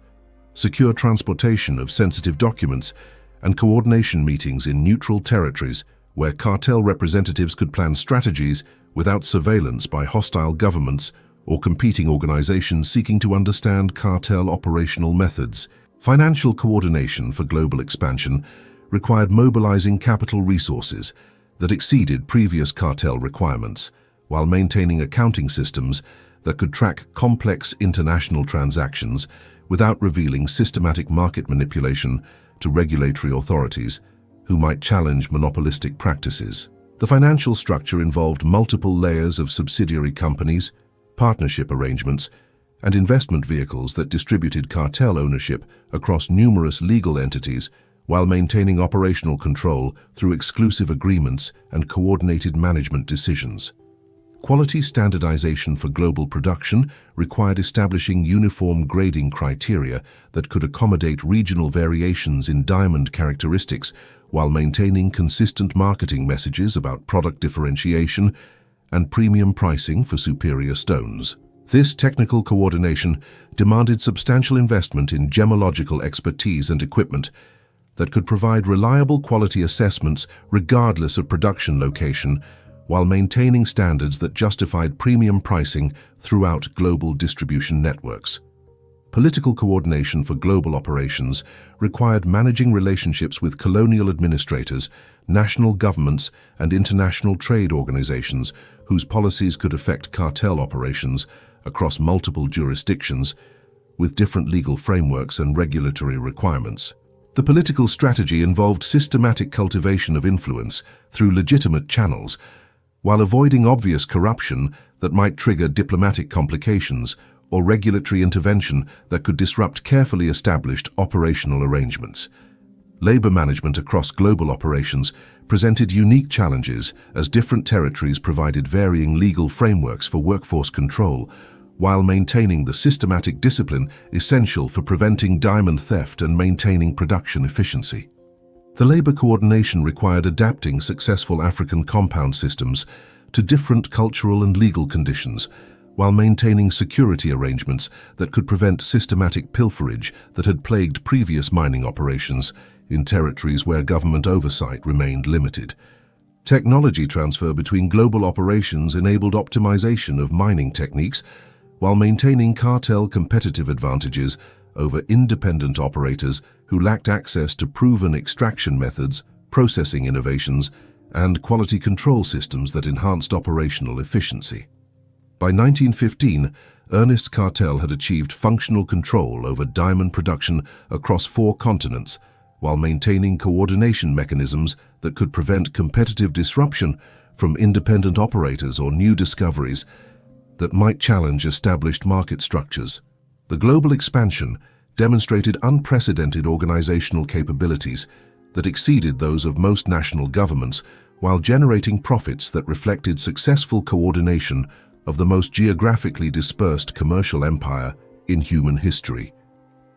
secure transportation of sensitive documents, and coordination meetings in neutral territories where cartel representatives could plan strategies without surveillance by hostile governments or competing organizations seeking to understand cartel operational methods. Financial coordination for global expansion required mobilizing capital resources that exceeded previous cartel requirements, while maintaining accounting systems that could track complex international transactions without revealing systematic market manipulation to regulatory authorities who might challenge monopolistic practices. The financial structure involved multiple layers of subsidiary companies, partnership arrangements, and investment vehicles that distributed cartel ownership across numerous legal entities while maintaining operational control through exclusive agreements and coordinated management decisions. Quality standardization for global production required establishing uniform grading criteria that could accommodate regional variations in diamond characteristics while maintaining consistent marketing messages about product differentiation and premium pricing for superior stones. This technical coordination demanded substantial investment in gemological expertise and equipment that could provide reliable quality assessments regardless of production location, while maintaining standards that justified premium pricing throughout global distribution networks. Political coordination for global operations required managing relationships with colonial administrators, national governments, and international trade organizations whose policies could affect cartel operations across multiple jurisdictions with different legal frameworks and regulatory requirements. The political strategy involved systematic cultivation of influence through legitimate channels, while avoiding obvious corruption that might trigger diplomatic complications or regulatory intervention that could disrupt carefully established operational arrangements. Labor management across global operations presented unique challenges as different territories provided varying legal frameworks for workforce control, while maintaining the systematic discipline essential for preventing diamond theft and maintaining production efficiency. The labor coordination required adapting successful African compound systems to different cultural and legal conditions, while maintaining security arrangements that could prevent systematic pilferage that had plagued previous mining operations in territories where government oversight remained limited. Technology transfer between global operations enabled optimization of mining techniques while maintaining cartel competitive advantages over independent operators who lacked access to proven extraction methods, processing innovations, and quality control systems that enhanced operational efficiency. By 1915, Ernest's cartel had achieved functional control over diamond production across 4 continents, while maintaining coordination mechanisms that could prevent competitive disruption from independent operators or new discoveries that might challenge established market structures. The global expansion demonstrated unprecedented organizational capabilities that exceeded those of most national governments, while generating profits that reflected successful coordination of the most geographically dispersed commercial empire in human history.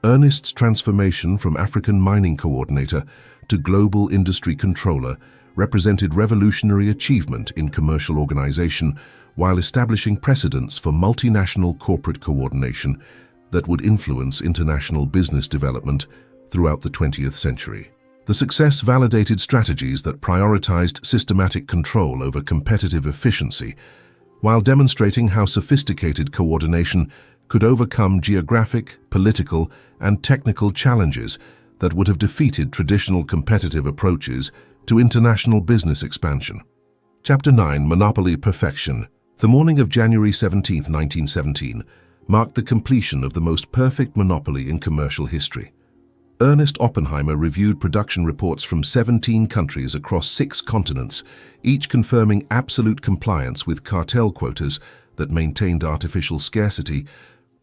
Ernest's transformation from African mining coordinator to global industry controller represented revolutionary achievement in commercial organization, while establishing precedents for multinational corporate coordination that would influence international business development throughout the 20th century. The success validated strategies that prioritized systematic control over competitive efficiency, while demonstrating how sophisticated coordination could overcome geographic, political, and technical challenges that would have defeated traditional competitive approaches to international business expansion. Chapter 9: Monopoly Perfection. The morning of January 17, 1917, marked the completion of the most perfect monopoly in commercial history. Ernest Oppenheimer reviewed production reports from 17 countries across 6 continents, each confirming absolute compliance with cartel quotas that maintained artificial scarcity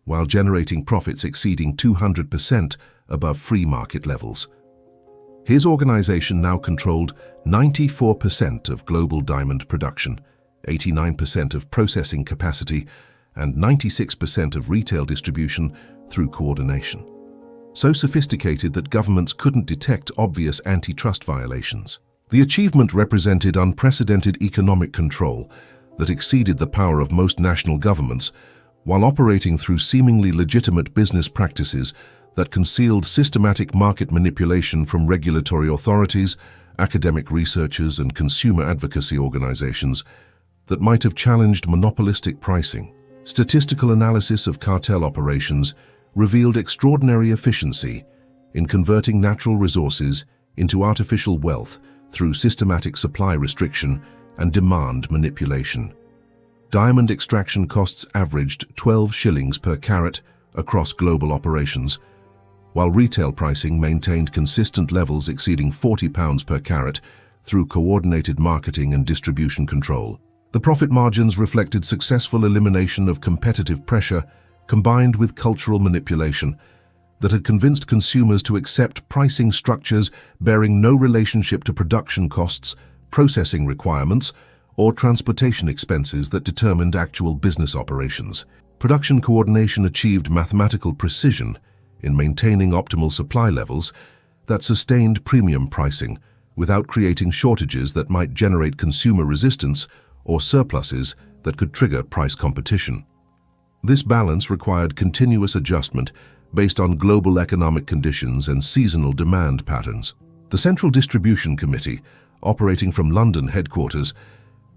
while generating profits exceeding 200% above free market levels. His organization now controlled 94% of global diamond production, 89% of processing capacity, and 96% of retail distribution through coordination. So sophisticated that governments couldn't detect obvious antitrust violations. The achievement represented unprecedented economic control that exceeded the power of most national governments, while operating through seemingly legitimate business practices that concealed systematic market manipulation from regulatory authorities, academic researchers, and consumer advocacy organizations that might have challenged monopolistic pricing. Statistical analysis of cartel operations revealed extraordinary efficiency in converting natural resources into artificial wealth through systematic supply restriction and demand manipulation. Diamond extraction costs averaged 12 shillings per carat across global operations, while retail pricing maintained consistent levels exceeding £40 per carat through coordinated marketing and distribution control. The profit margins reflected successful elimination of competitive pressure combined with cultural manipulation that had convinced consumers to accept pricing structures bearing no relationship to production costs, processing requirements, or transportation expenses that determined actual business operations. Production coordination achieved mathematical precision in maintaining optimal supply levels that sustained premium pricing without creating shortages that might generate consumer resistance or surpluses that could trigger price competition. This balance required continuous adjustment based on global economic conditions and seasonal demand patterns. The Central Distribution Committee, operating from London headquarters,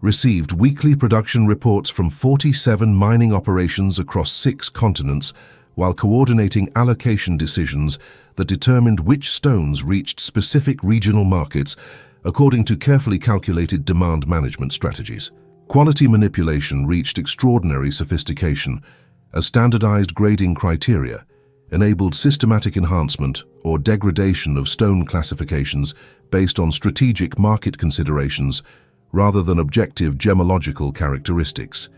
received weekly production reports from 47 mining operations across 6 continents, while coordinating allocation decisions that determined which stones reached specific regional markets according to carefully calculated demand management strategies. Quality manipulation reached extraordinary sophistication as standardized grading criteria enabled systematic enhancement or degradation of stone classifications based on strategic market considerations rather than objective gemological characteristics.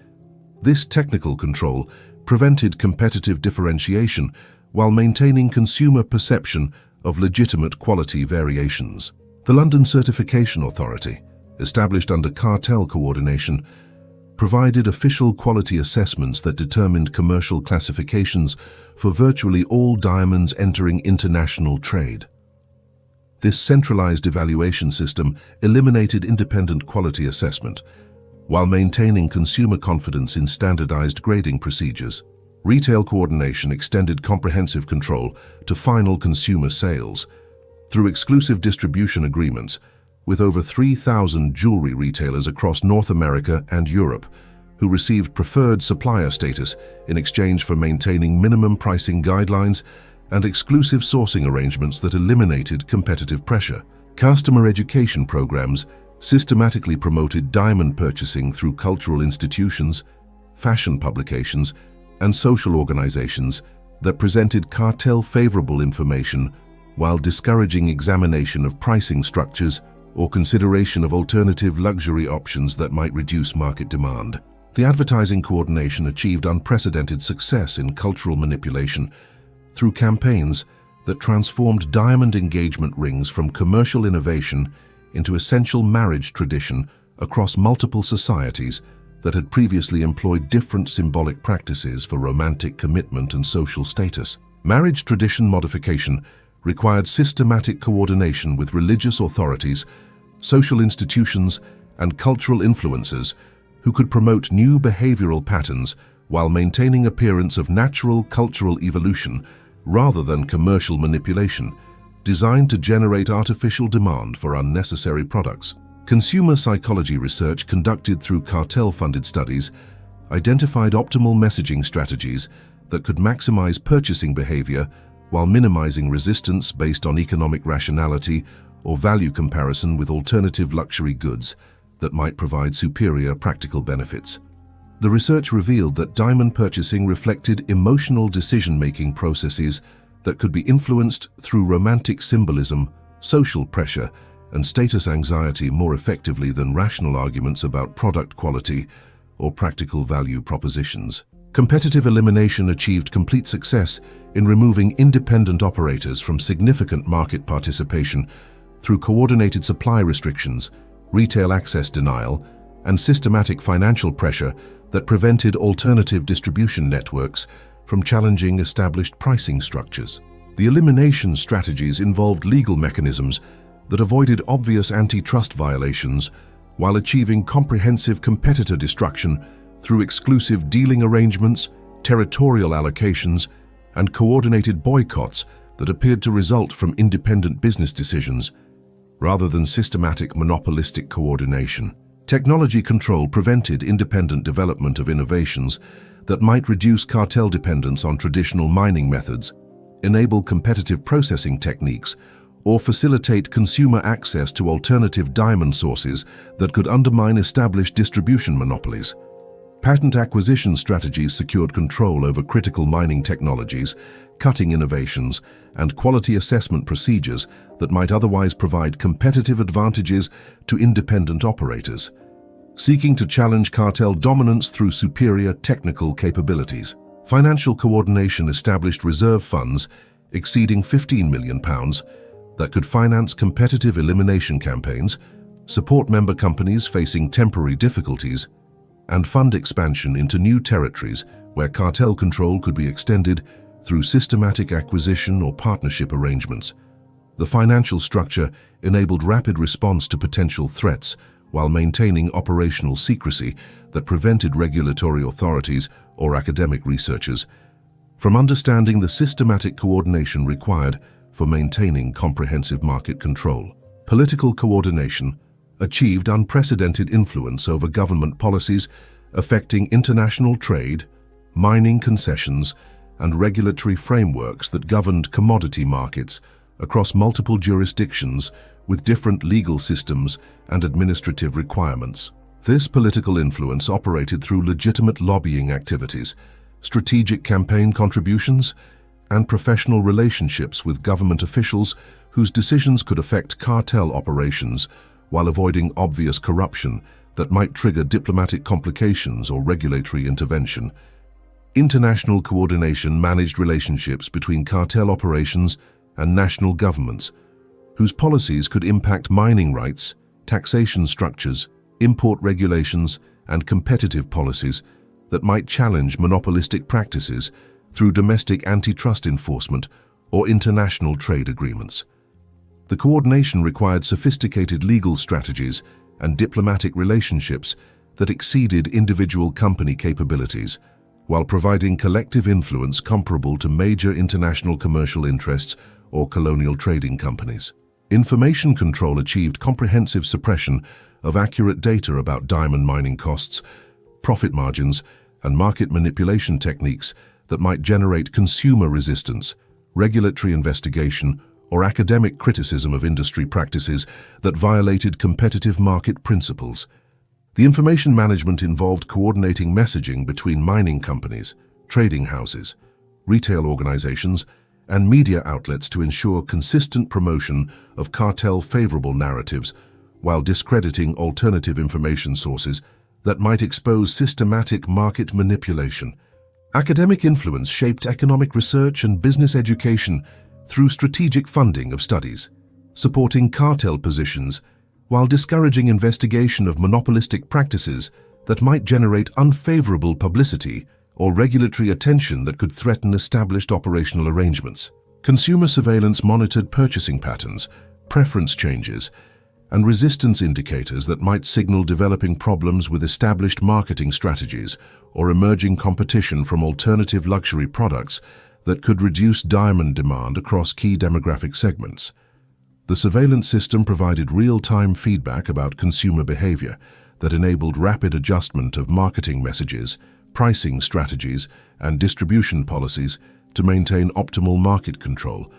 This technical control prevented competitive differentiation while maintaining consumer perception of legitimate quality variations. The London Certification Authority, established under cartel coordination, provided official quality assessments that determined commercial classifications for virtually all diamonds entering international trade. This centralized evaluation system eliminated independent quality assessment, while maintaining consumer confidence in standardized grading procedures. Retail coordination extended comprehensive control to final consumer sales through exclusive distribution agreements with over 3,000 jewelry retailers across North America and Europe, who received preferred supplier status in exchange for maintaining minimum pricing guidelines and exclusive sourcing arrangements that eliminated competitive pressure. Customer education programs systematically promoted diamond purchasing through cultural institutions, fashion publications, and social organizations that presented cartel-favorable information while discouraging examination of pricing structures or consideration of alternative luxury options that might reduce market demand. The advertising coordination achieved unprecedented success in cultural manipulation through campaigns that transformed diamond engagement rings from commercial innovation into essential marriage tradition across multiple societies that had previously employed different symbolic practices for romantic commitment and social status. Marriage tradition modification required systematic coordination with religious authorities, social institutions, and cultural influencers who could promote new behavioral patterns while maintaining appearance of natural cultural evolution rather than commercial manipulation, designed to generate artificial demand for unnecessary products. Consumer psychology research conducted through cartel-funded studies identified optimal messaging strategies that could maximize purchasing behavior while minimizing resistance based on economic rationality or value comparison with alternative luxury goods that might provide superior practical benefits. The research revealed that diamond purchasing reflected emotional decision-making processes that could be influenced through romantic symbolism, social pressure, and status anxiety more effectively than rational arguments about product quality or practical value propositions. Competitive elimination achieved complete success in removing independent operators from significant market participation through coordinated supply restrictions, retail access denial, and systematic financial pressure that prevented alternative distribution networks from challenging established pricing structures. The elimination strategies involved legal mechanisms that avoided obvious antitrust violations while achieving comprehensive competitor destruction through exclusive dealing arrangements, territorial allocations, and coordinated boycotts that appeared to result from independent business decisions rather than systematic monopolistic coordination. Technology control prevented independent development of innovations that might reduce cartel dependence on traditional mining methods, enable competitive processing techniques, or facilitate consumer access to alternative diamond sources that could undermine established distribution monopolies. Patent acquisition strategies secured control over critical mining technologies, cutting innovations, and quality assessment procedures that might otherwise provide competitive advantages to independent operators, seeking to challenge cartel dominance through superior technical capabilities. Financial coordination established reserve funds exceeding £15 million that could finance competitive elimination campaigns, support member companies facing temporary difficulties, and fund expansion into new territories where cartel control could be extended through systematic acquisition or partnership arrangements. The financial structure enabled rapid response to potential threats while maintaining operational secrecy that prevented regulatory authorities or academic researchers from understanding the systematic coordination required for maintaining comprehensive market control. Political coordination achieved unprecedented influence over government policies affecting international trade, mining concessions, and regulatory frameworks that governed commodity markets across multiple jurisdictions with different legal systems and administrative requirements. This political influence operated through legitimate lobbying activities, strategic campaign contributions, and professional relationships with government officials whose decisions could affect cartel operations while avoiding obvious corruption that might trigger diplomatic complications or regulatory intervention. International coordination managed relationships between cartel operations and national governments, whose policies could impact mining rights, taxation structures, import regulations, and competitive policies that might challenge monopolistic practices through domestic antitrust enforcement or international trade agreements. The coordination required sophisticated legal strategies and diplomatic relationships that exceeded individual company capabilities, while providing collective influence comparable to major international commercial interests or colonial trading companies. Information control achieved comprehensive suppression of accurate data about diamond mining costs, profit margins, and market manipulation techniques that might generate consumer resistance, regulatory investigation, or academic criticism of industry practices that violated competitive market principles. The information management involved coordinating messaging between mining companies, trading houses, retail organizations, and media outlets to ensure consistent promotion of cartel-favorable narratives while discrediting alternative information sources that might expose systematic market manipulation. Academic influence shaped economic research and business education through strategic funding of studies, supporting cartel positions while discouraging investigation of monopolistic practices that might generate unfavorable publicity or regulatory attention that could threaten established operational arrangements. Consumer surveillance monitored purchasing patterns, preference changes, and resistance indicators that might signal developing problems with established marketing strategies or emerging competition from alternative luxury products that could reduce diamond demand across key demographic segments. The surveillance system provided real-time feedback about consumer behavior that enabled rapid adjustment of marketing messages, pricing strategies, and distribution policies to maintain optimal market control,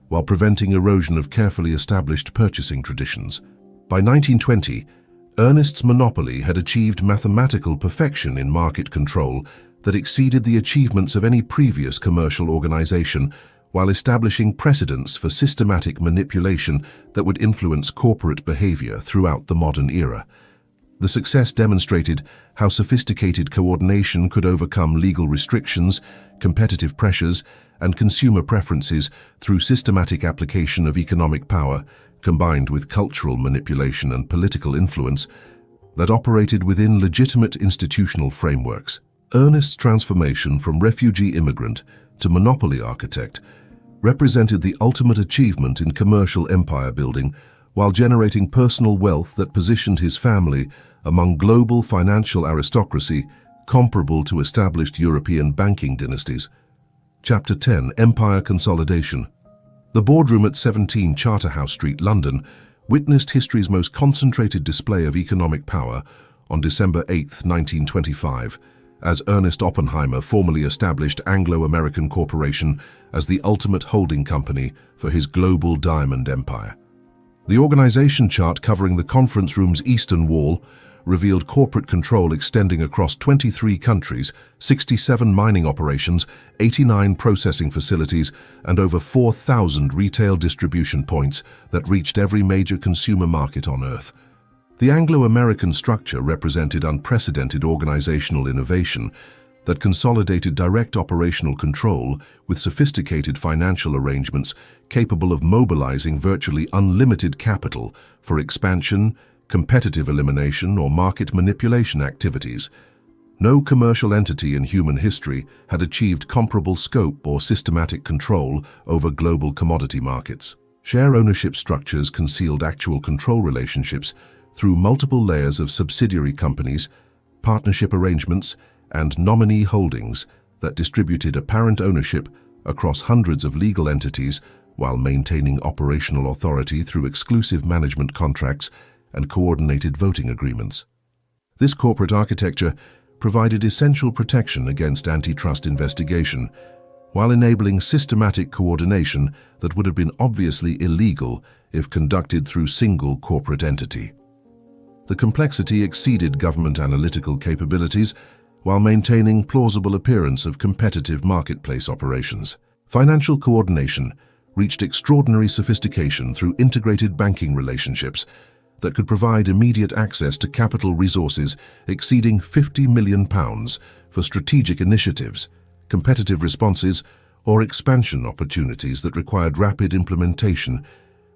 while preventing erosion of carefully established purchasing traditions. By 1920, Ernest's monopoly had achieved mathematical perfection in market control that exceeded the achievements of any previous commercial organization, while establishing precedents for systematic manipulation that would influence corporate behavior throughout the modern era. The success demonstrated how sophisticated coordination could overcome legal restrictions, competitive pressures, and consumer preferences through systematic application of economic power, combined with cultural manipulation and political influence that operated within legitimate institutional frameworks. Ernest's transformation from refugee immigrant to monopoly architect represented the ultimate achievement in commercial empire building, while generating personal wealth that positioned his family among global financial aristocracy comparable to established European banking dynasties. Chapter 10: Empire Consolidation. The boardroom at 17 Charterhouse Street, London, witnessed history's most concentrated display of economic power on December 8, 1925, as Ernest Oppenheimer formally established Anglo-American Corporation as the ultimate holding company for his global diamond empire. The organization chart covering the conference room's eastern wall revealed corporate control extending across 23 countries, 67 mining operations, 89 processing facilities, and over 4,000 retail distribution points that reached every major consumer market on Earth. The Anglo-American structure represented unprecedented organizational innovation that consolidated direct operational control with sophisticated financial arrangements capable of mobilizing virtually unlimited capital for expansion, competitive elimination, or market manipulation activities. No commercial entity in human history had achieved comparable scope or systematic control over global commodity markets. Share ownership structures concealed actual control relationships through multiple layers of subsidiary companies, partnership arrangements, and nominee holdings that distributed apparent ownership across hundreds of legal entities while maintaining operational authority through exclusive management contracts and coordinated voting agreements. This corporate architecture provided essential protection against antitrust investigation, while enabling systematic coordination that would have been obviously illegal if conducted through single corporate entity. The complexity exceeded government analytical capabilities while maintaining plausible appearance of competitive marketplace operations. Financial coordination reached extraordinary sophistication through integrated banking relationships that could provide immediate access to capital resources exceeding £50 million for strategic initiatives, competitive responses, or expansion opportunities that required rapid implementation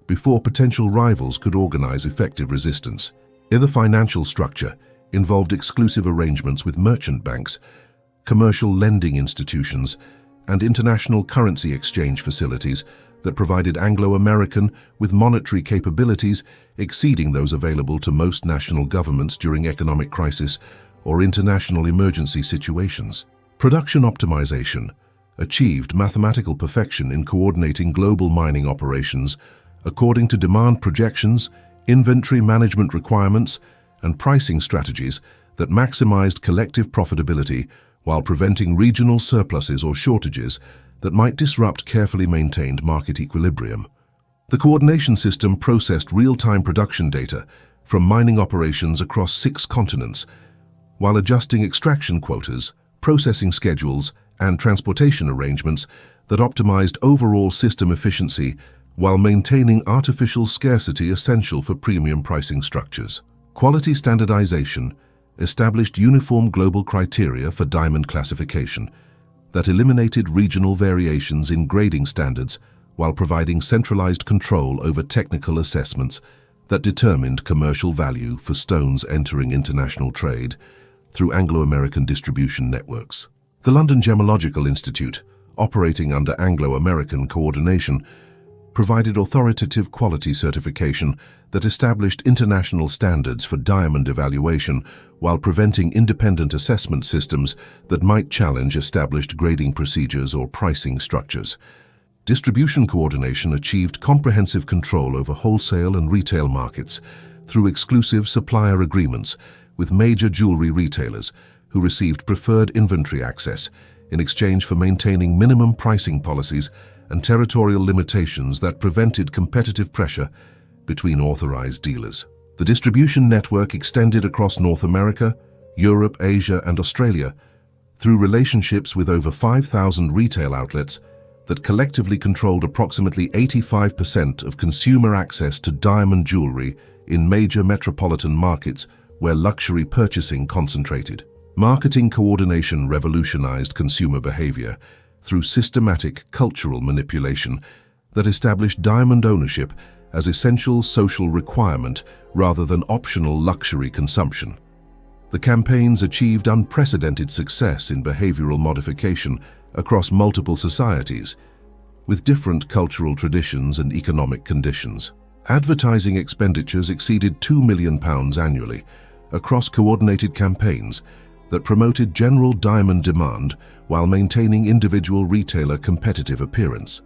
before potential rivals could organize effective resistance. The financial structure involved exclusive arrangements with merchant banks, commercial lending institutions, and international currency exchange facilities that provided Anglo-American with monetary capabilities exceeding those available to most national governments during economic crisis or international emergency situations. Production optimization achieved mathematical perfection in coordinating global mining operations according to demand projections, inventory management requirements, and pricing strategies that maximized collective profitability while preventing regional surpluses or shortages that might disrupt carefully maintained market equilibrium. The coordination system processed real-time production data from mining operations across 6 continents, while adjusting extraction quotas, processing schedules, and transportation arrangements that optimized overall system efficiency while maintaining artificial scarcity essential for premium pricing structures. Quality standardization established uniform global criteria for diamond classification that eliminated regional variations in grading standards while providing centralized control over technical assessments that determined commercial value for stones entering international trade through Anglo-American distribution networks. The London Gemological Institute, operating under Anglo-American coordination, provided authoritative quality certification that established international standards for diamond evaluation while preventing independent assessment systems that might challenge established grading procedures or pricing structures. Distribution coordination achieved comprehensive control over wholesale and retail markets through exclusive supplier agreements with major jewelry retailers who received preferred inventory access in exchange for maintaining minimum pricing policies and territorial limitations that prevented competitive pressure between authorized dealers. The distribution network extended across North America, Europe, Asia, and Australia through relationships with over 5,000 retail outlets that collectively controlled approximately 85% of consumer access to diamond jewelry in major metropolitan markets where luxury purchasing concentrated. Marketing coordination revolutionized consumer behavior through systematic cultural manipulation that established diamond ownership as essential social requirement rather than optional luxury consumption. The campaigns achieved unprecedented success in behavioral modification across multiple societies, with different cultural traditions and economic conditions. Advertising expenditures exceeded £2 million annually across coordinated campaigns that promoted general diamond demand while maintaining individual retailer competitive appearance.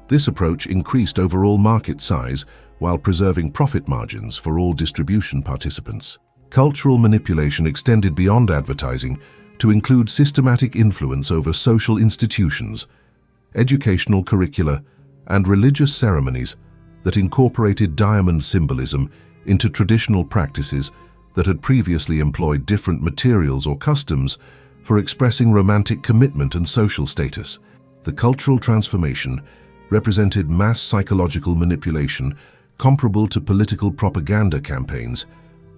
This approach increased overall market size while preserving profit margins for all distribution participants. Cultural manipulation extended beyond advertising to include systematic influence over social institutions, educational curricula, and religious ceremonies that incorporated diamond symbolism into traditional practices that had previously employed different materials or customs for expressing romantic commitment and social status. The cultural transformation represented mass psychological manipulation comparable to political propaganda campaigns,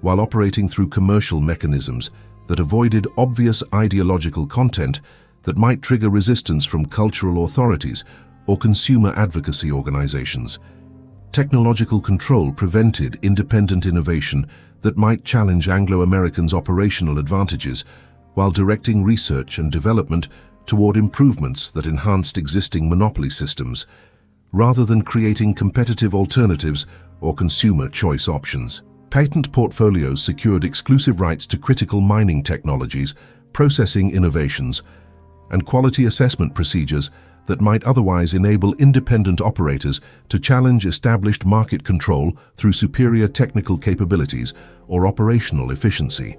while operating through commercial mechanisms that avoided obvious ideological content that might trigger resistance from cultural authorities or consumer advocacy organizations. Technological control prevented independent innovation that might challenge Anglo-Americans' operational advantages, while directing research and development toward improvements that enhanced existing monopoly systems, rather than creating competitive alternatives or consumer choice options. Patent portfolios secured exclusive rights to critical mining technologies, processing innovations, and quality assessment procedures that might otherwise enable independent operators to challenge established market control through superior technical capabilities or operational efficiency.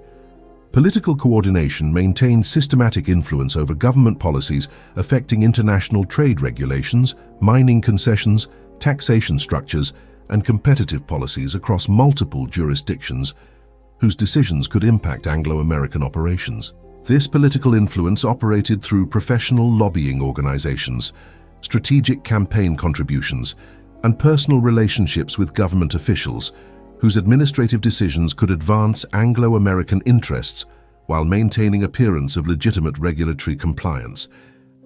Political coordination maintained systematic influence over government policies affecting international trade regulations, mining concessions, taxation structures, and competitive policies across multiple jurisdictions whose decisions could impact Anglo-American operations. This political influence operated through professional lobbying organizations, strategic campaign contributions, and personal relationships with government officials, whose administrative decisions could advance Anglo-American interests while maintaining appearance of legitimate regulatory compliance.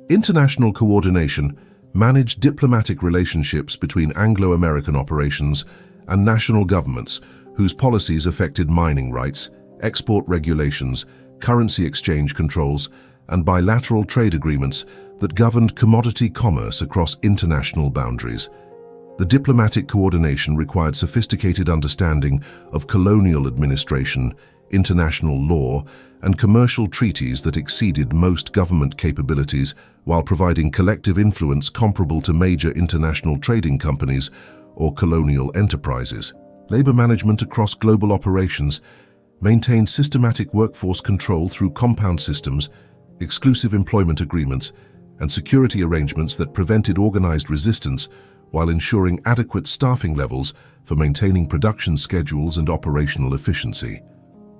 International coordination managed diplomatic relationships between Anglo-American operations and national governments whose policies affected mining rights, export regulations, currency exchange controls, and bilateral trade agreements that governed commodity commerce across international boundaries. The diplomatic coordination required sophisticated understanding of colonial administration, international law, and commercial treaties that exceeded most government capabilities, while providing collective influence comparable to major international trading companies or colonial enterprises. Labor management across global operations maintained systematic workforce control through compound systems, exclusive employment agreements, and security arrangements that prevented organized resistance while ensuring adequate staffing levels for maintaining production schedules and operational efficiency.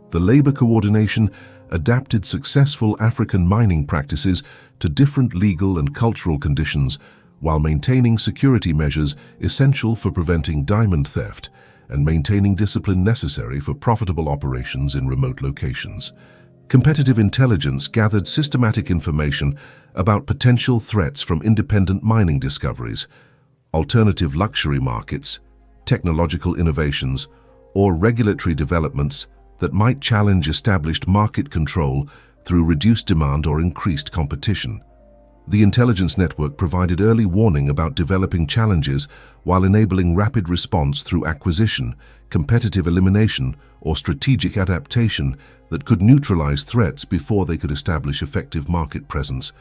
The labor coordination adapted successful African mining practices to different legal and cultural conditions while maintaining security measures essential for preventing diamond theft and maintaining discipline necessary for profitable operations in remote locations. Competitive intelligence gathered systematic information about potential threats from independent mining discoveries, alternative luxury markets, technological innovations, or regulatory developments that might challenge established market control through reduced demand or increased competition. The intelligence network provided early warning about developing challenges while enabling rapid response through acquisition, competitive elimination, or strategic adaptation that could neutralize threats before they could establish effective market presence.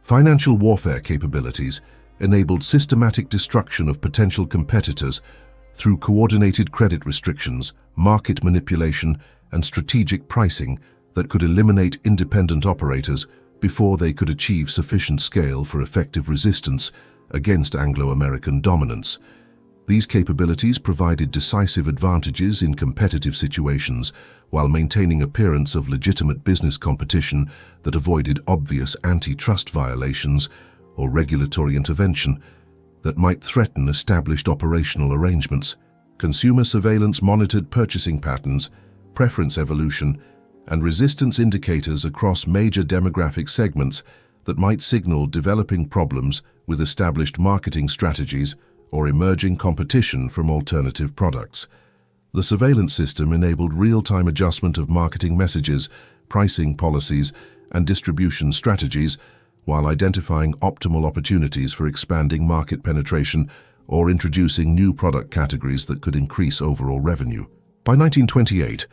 Financial warfare capabilities enabled systematic destruction of potential competitors through coordinated credit restrictions, market manipulation, and strategic pricing that could eliminate independent operators before they could achieve sufficient scale for effective resistance against Anglo-American dominance. These capabilities provided decisive advantages in competitive situations while maintaining appearance of legitimate business competition that avoided obvious antitrust violations or regulatory intervention that might threaten established operational arrangements. Consumer surveillance monitored purchasing patterns, preference evolution, and resistance indicators across major demographic segments that might signal developing problems with established marketing strategies or emerging competition from alternative products. The surveillance system enabled real-time adjustment of marketing messages, pricing policies, and distribution strategies while identifying optimal opportunities for expanding market penetration or introducing new product categories that could increase overall revenue. By 1928,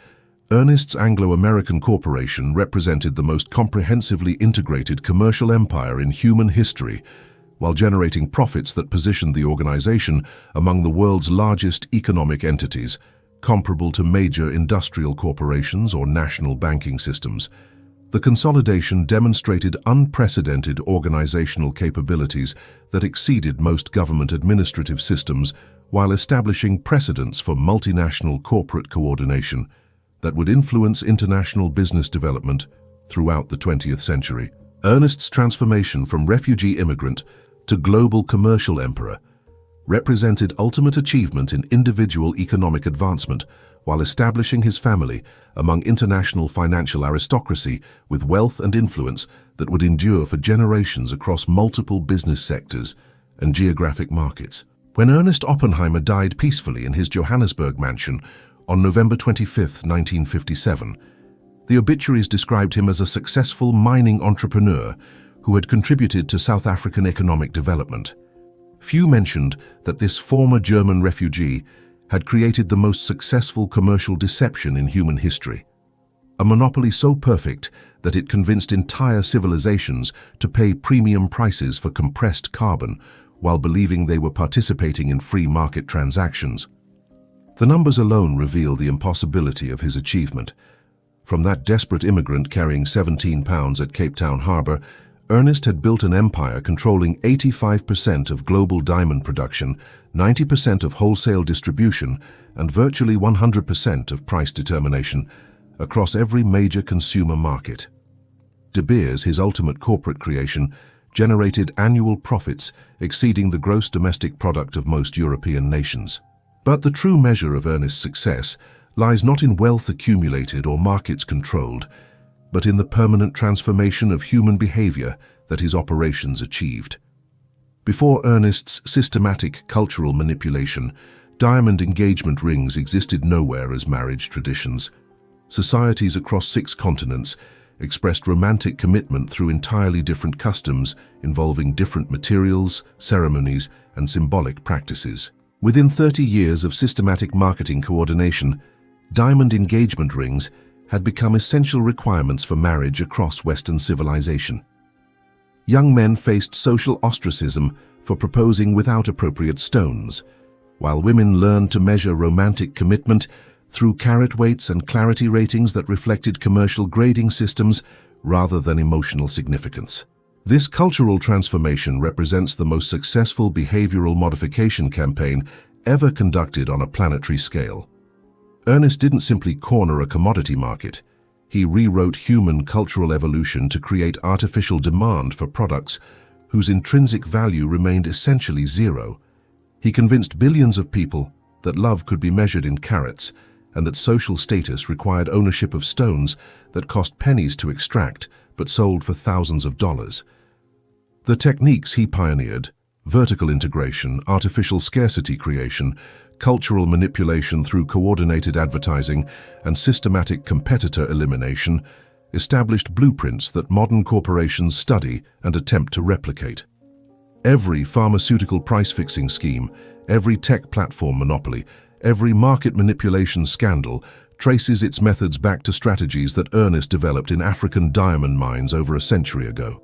Ernest's Anglo-American Corporation represented the most comprehensively integrated commercial empire in human history, while generating profits that positioned the organization among the world's largest economic entities, comparable to major industrial corporations or national banking systems. The consolidation demonstrated unprecedented organizational capabilities that exceeded most government administrative systems while establishing precedents for multinational corporate coordination that would influence international business development throughout the 20th century. Ernest's transformation from refugee immigrant to global commercial emperor represented ultimate achievement in individual economic advancement while establishing his family among international financial aristocracy with wealth and influence that would endure for generations across multiple business sectors and geographic markets. When Ernest Oppenheimer died peacefully in his Johannesburg mansion on November 25, 1957, the obituaries described him as a successful mining entrepreneur who had contributed to South African economic development. Few mentioned that this former German refugee had created the most successful commercial deception in human history. A monopoly so perfect that it convinced entire civilizations to pay premium prices for compressed carbon while believing they were participating in free market transactions. The numbers alone reveal the impossibility of his achievement. From that desperate immigrant carrying 17 pounds at Cape Town Harbor, Ernest had built an empire controlling 85% of global diamond production, 90% of wholesale distribution, and virtually 100% of price determination across every major consumer market. De Beers, his ultimate corporate creation, generated annual profits exceeding the gross domestic product of most European nations. But the true measure of Ernest's success lies not in wealth accumulated or markets controlled, but in the permanent transformation of human behavior that his operations achieved. Before Ernest's systematic cultural manipulation, diamond engagement rings existed nowhere as marriage traditions. Societies across 6 continents expressed romantic commitment through entirely different customs involving different materials, ceremonies, and symbolic practices. Within 30 years of systematic marketing coordination, diamond engagement rings had become essential requirements for marriage across Western civilization. Young men faced social ostracism for proposing without appropriate stones, while women learned to measure romantic commitment through carat weights and clarity ratings that reflected commercial grading systems rather than emotional significance. This cultural transformation represents the most successful behavioral modification campaign ever conducted on a planetary scale. Ernest didn't simply corner a commodity market. He rewrote human cultural evolution to create artificial demand for products whose intrinsic value remained essentially zero. He convinced billions of people that love could be measured in carats and that social status required ownership of stones that cost pennies to extract but sold for thousands of dollars. The techniques he pioneered, vertical integration, artificial scarcity creation, cultural manipulation through coordinated advertising, and systematic competitor elimination, established blueprints that modern corporations study and attempt to replicate. Every pharmaceutical price-fixing scheme, every tech platform monopoly, every market manipulation scandal traces its methods back to strategies that Ernest developed in African diamond mines over a century ago.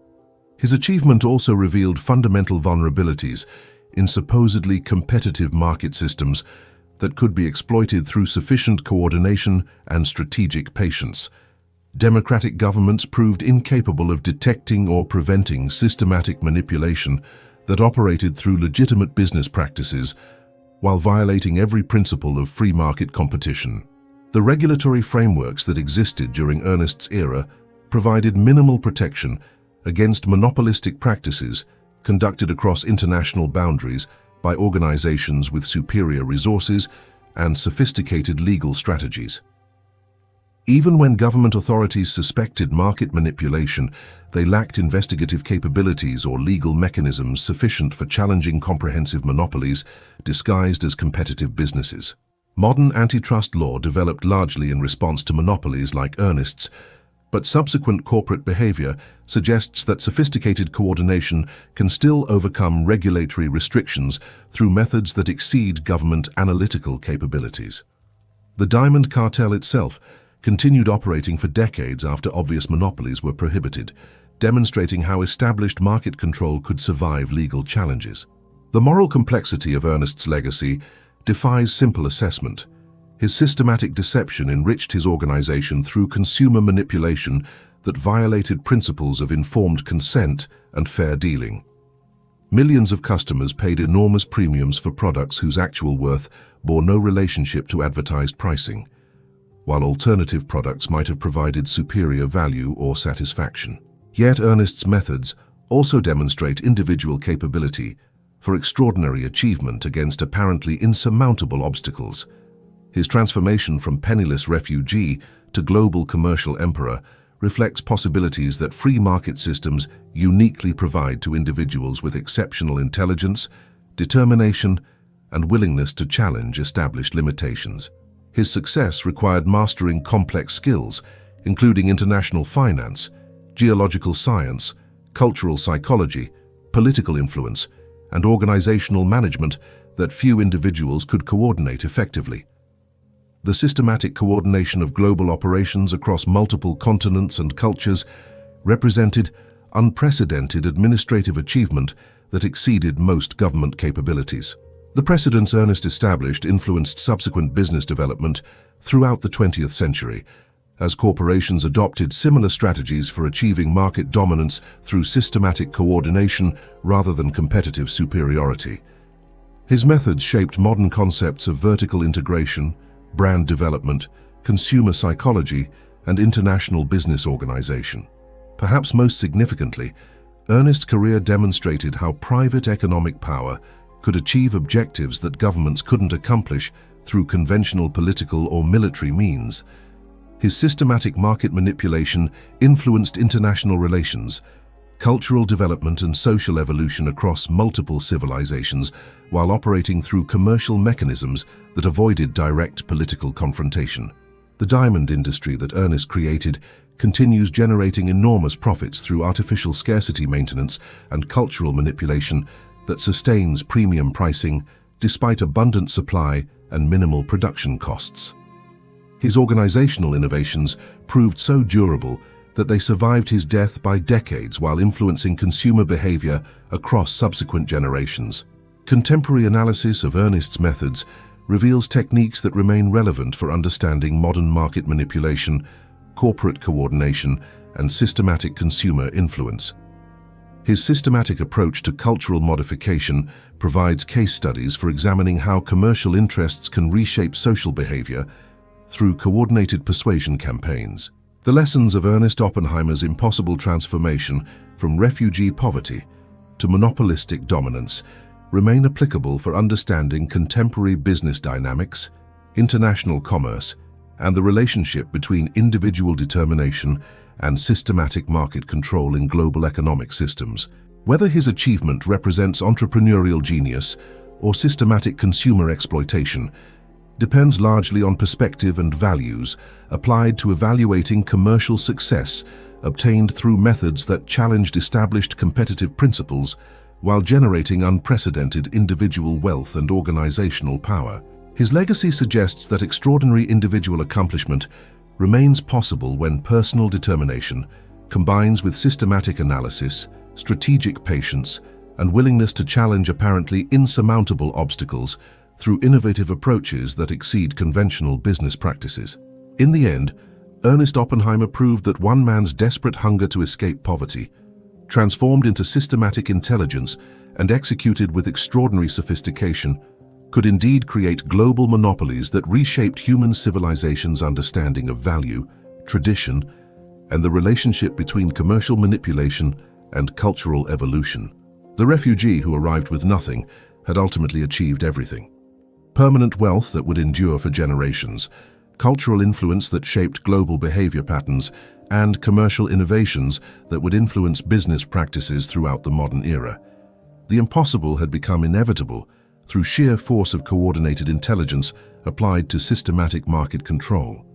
His achievement also revealed fundamental vulnerabilities in supposedly competitive market systems that could be exploited through sufficient coordination and strategic patience. Democratic governments proved incapable of detecting or preventing systematic manipulation that operated through legitimate business practices while violating every principle of free market competition. The regulatory frameworks that existed during Ernest's era provided minimal protection against monopolistic practices conducted across international boundaries by organizations with superior resources and sophisticated legal strategies. Even when government authorities suspected market manipulation, they lacked investigative capabilities or legal mechanisms sufficient for challenging comprehensive monopolies disguised as competitive businesses. Modern antitrust law developed largely in response to monopolies like Ernest's, but subsequent corporate behavior suggests that sophisticated coordination can still overcome regulatory restrictions through methods that exceed government analytical capabilities. The diamond cartel itself continued operating for decades after obvious monopolies were prohibited, demonstrating how established market control could survive legal challenges. The moral complexity of Ernest's legacy defies simple assessment. His systematic deception enriched his organization through consumer manipulation that violated principles of informed consent and fair dealing. Millions of customers paid enormous premiums for products whose actual worth bore no relationship to advertised pricing, while alternative products might have provided superior value or satisfaction. Yet Ernest's methods also demonstrate individual capability for extraordinary achievement against apparently insurmountable obstacles. His transformation from penniless refugee to global commercial emperor reflects possibilities that free market systems uniquely provide to individuals with exceptional intelligence, determination, and willingness to challenge established limitations. His success required mastering complex skills, including international finance, geological science, cultural psychology, political influence, and organizational management that few individuals could coordinate effectively. The systematic coordination of global operations across multiple continents and cultures represented unprecedented administrative achievement that exceeded most government capabilities. The precedents Ernest established influenced subsequent business development throughout the 20th century, as corporations adopted similar strategies for achieving market dominance through systematic coordination rather than competitive superiority. His methods shaped modern concepts of vertical integration, brand development, consumer psychology, and international business organization. Perhaps most significantly, Ernest's career demonstrated how private economic power could achieve objectives that governments couldn't accomplish through conventional political or military means. His systematic market manipulation influenced international relations, cultural development, and social evolution across multiple civilizations while operating through commercial mechanisms that avoided direct political confrontation. The diamond industry that Ernest created continues generating enormous profits through artificial scarcity maintenance and cultural manipulation that sustains premium pricing despite abundant supply and minimal production costs. His organizational innovations proved so durable that they survived his death by decades while influencing consumer behavior across subsequent generations. Contemporary analysis of Ernest's methods reveals techniques that remain relevant for understanding modern market manipulation, corporate coordination, and systematic consumer influence. His systematic approach to cultural modification provides case studies for examining how commercial interests can reshape social behavior through coordinated persuasion campaigns. The lessons of Ernest Oppenheimer's impossible transformation from refugee poverty to monopolistic dominance remain applicable for understanding contemporary business dynamics, international commerce, and the relationship between individual determination and systematic market control in global economic systems. Whether his achievement represents entrepreneurial genius or systematic consumer exploitation depends largely on perspective and values applied to evaluating commercial success obtained through methods that challenged established competitive principles while generating unprecedented individual wealth and organizational power. His legacy suggests that extraordinary individual accomplishment remains possible when personal determination combines with systematic analysis, strategic patience, and willingness to challenge apparently insurmountable obstacles through innovative approaches that exceed conventional business practices. In the end, Ernest Oppenheimer proved that one man's desperate hunger to escape poverty, transformed into systematic intelligence and executed with extraordinary sophistication, could indeed create global monopolies that reshaped human civilization's understanding of value, tradition, and the relationship between commercial manipulation and cultural evolution. The refugee who arrived with nothing had ultimately achieved everything. Permanent wealth that would endure for generations, cultural influence that shaped global behavior patterns, and commercial innovations that would influence business practices throughout the modern era. The impossible had become inevitable through sheer force of coordinated intelligence applied to systematic market control.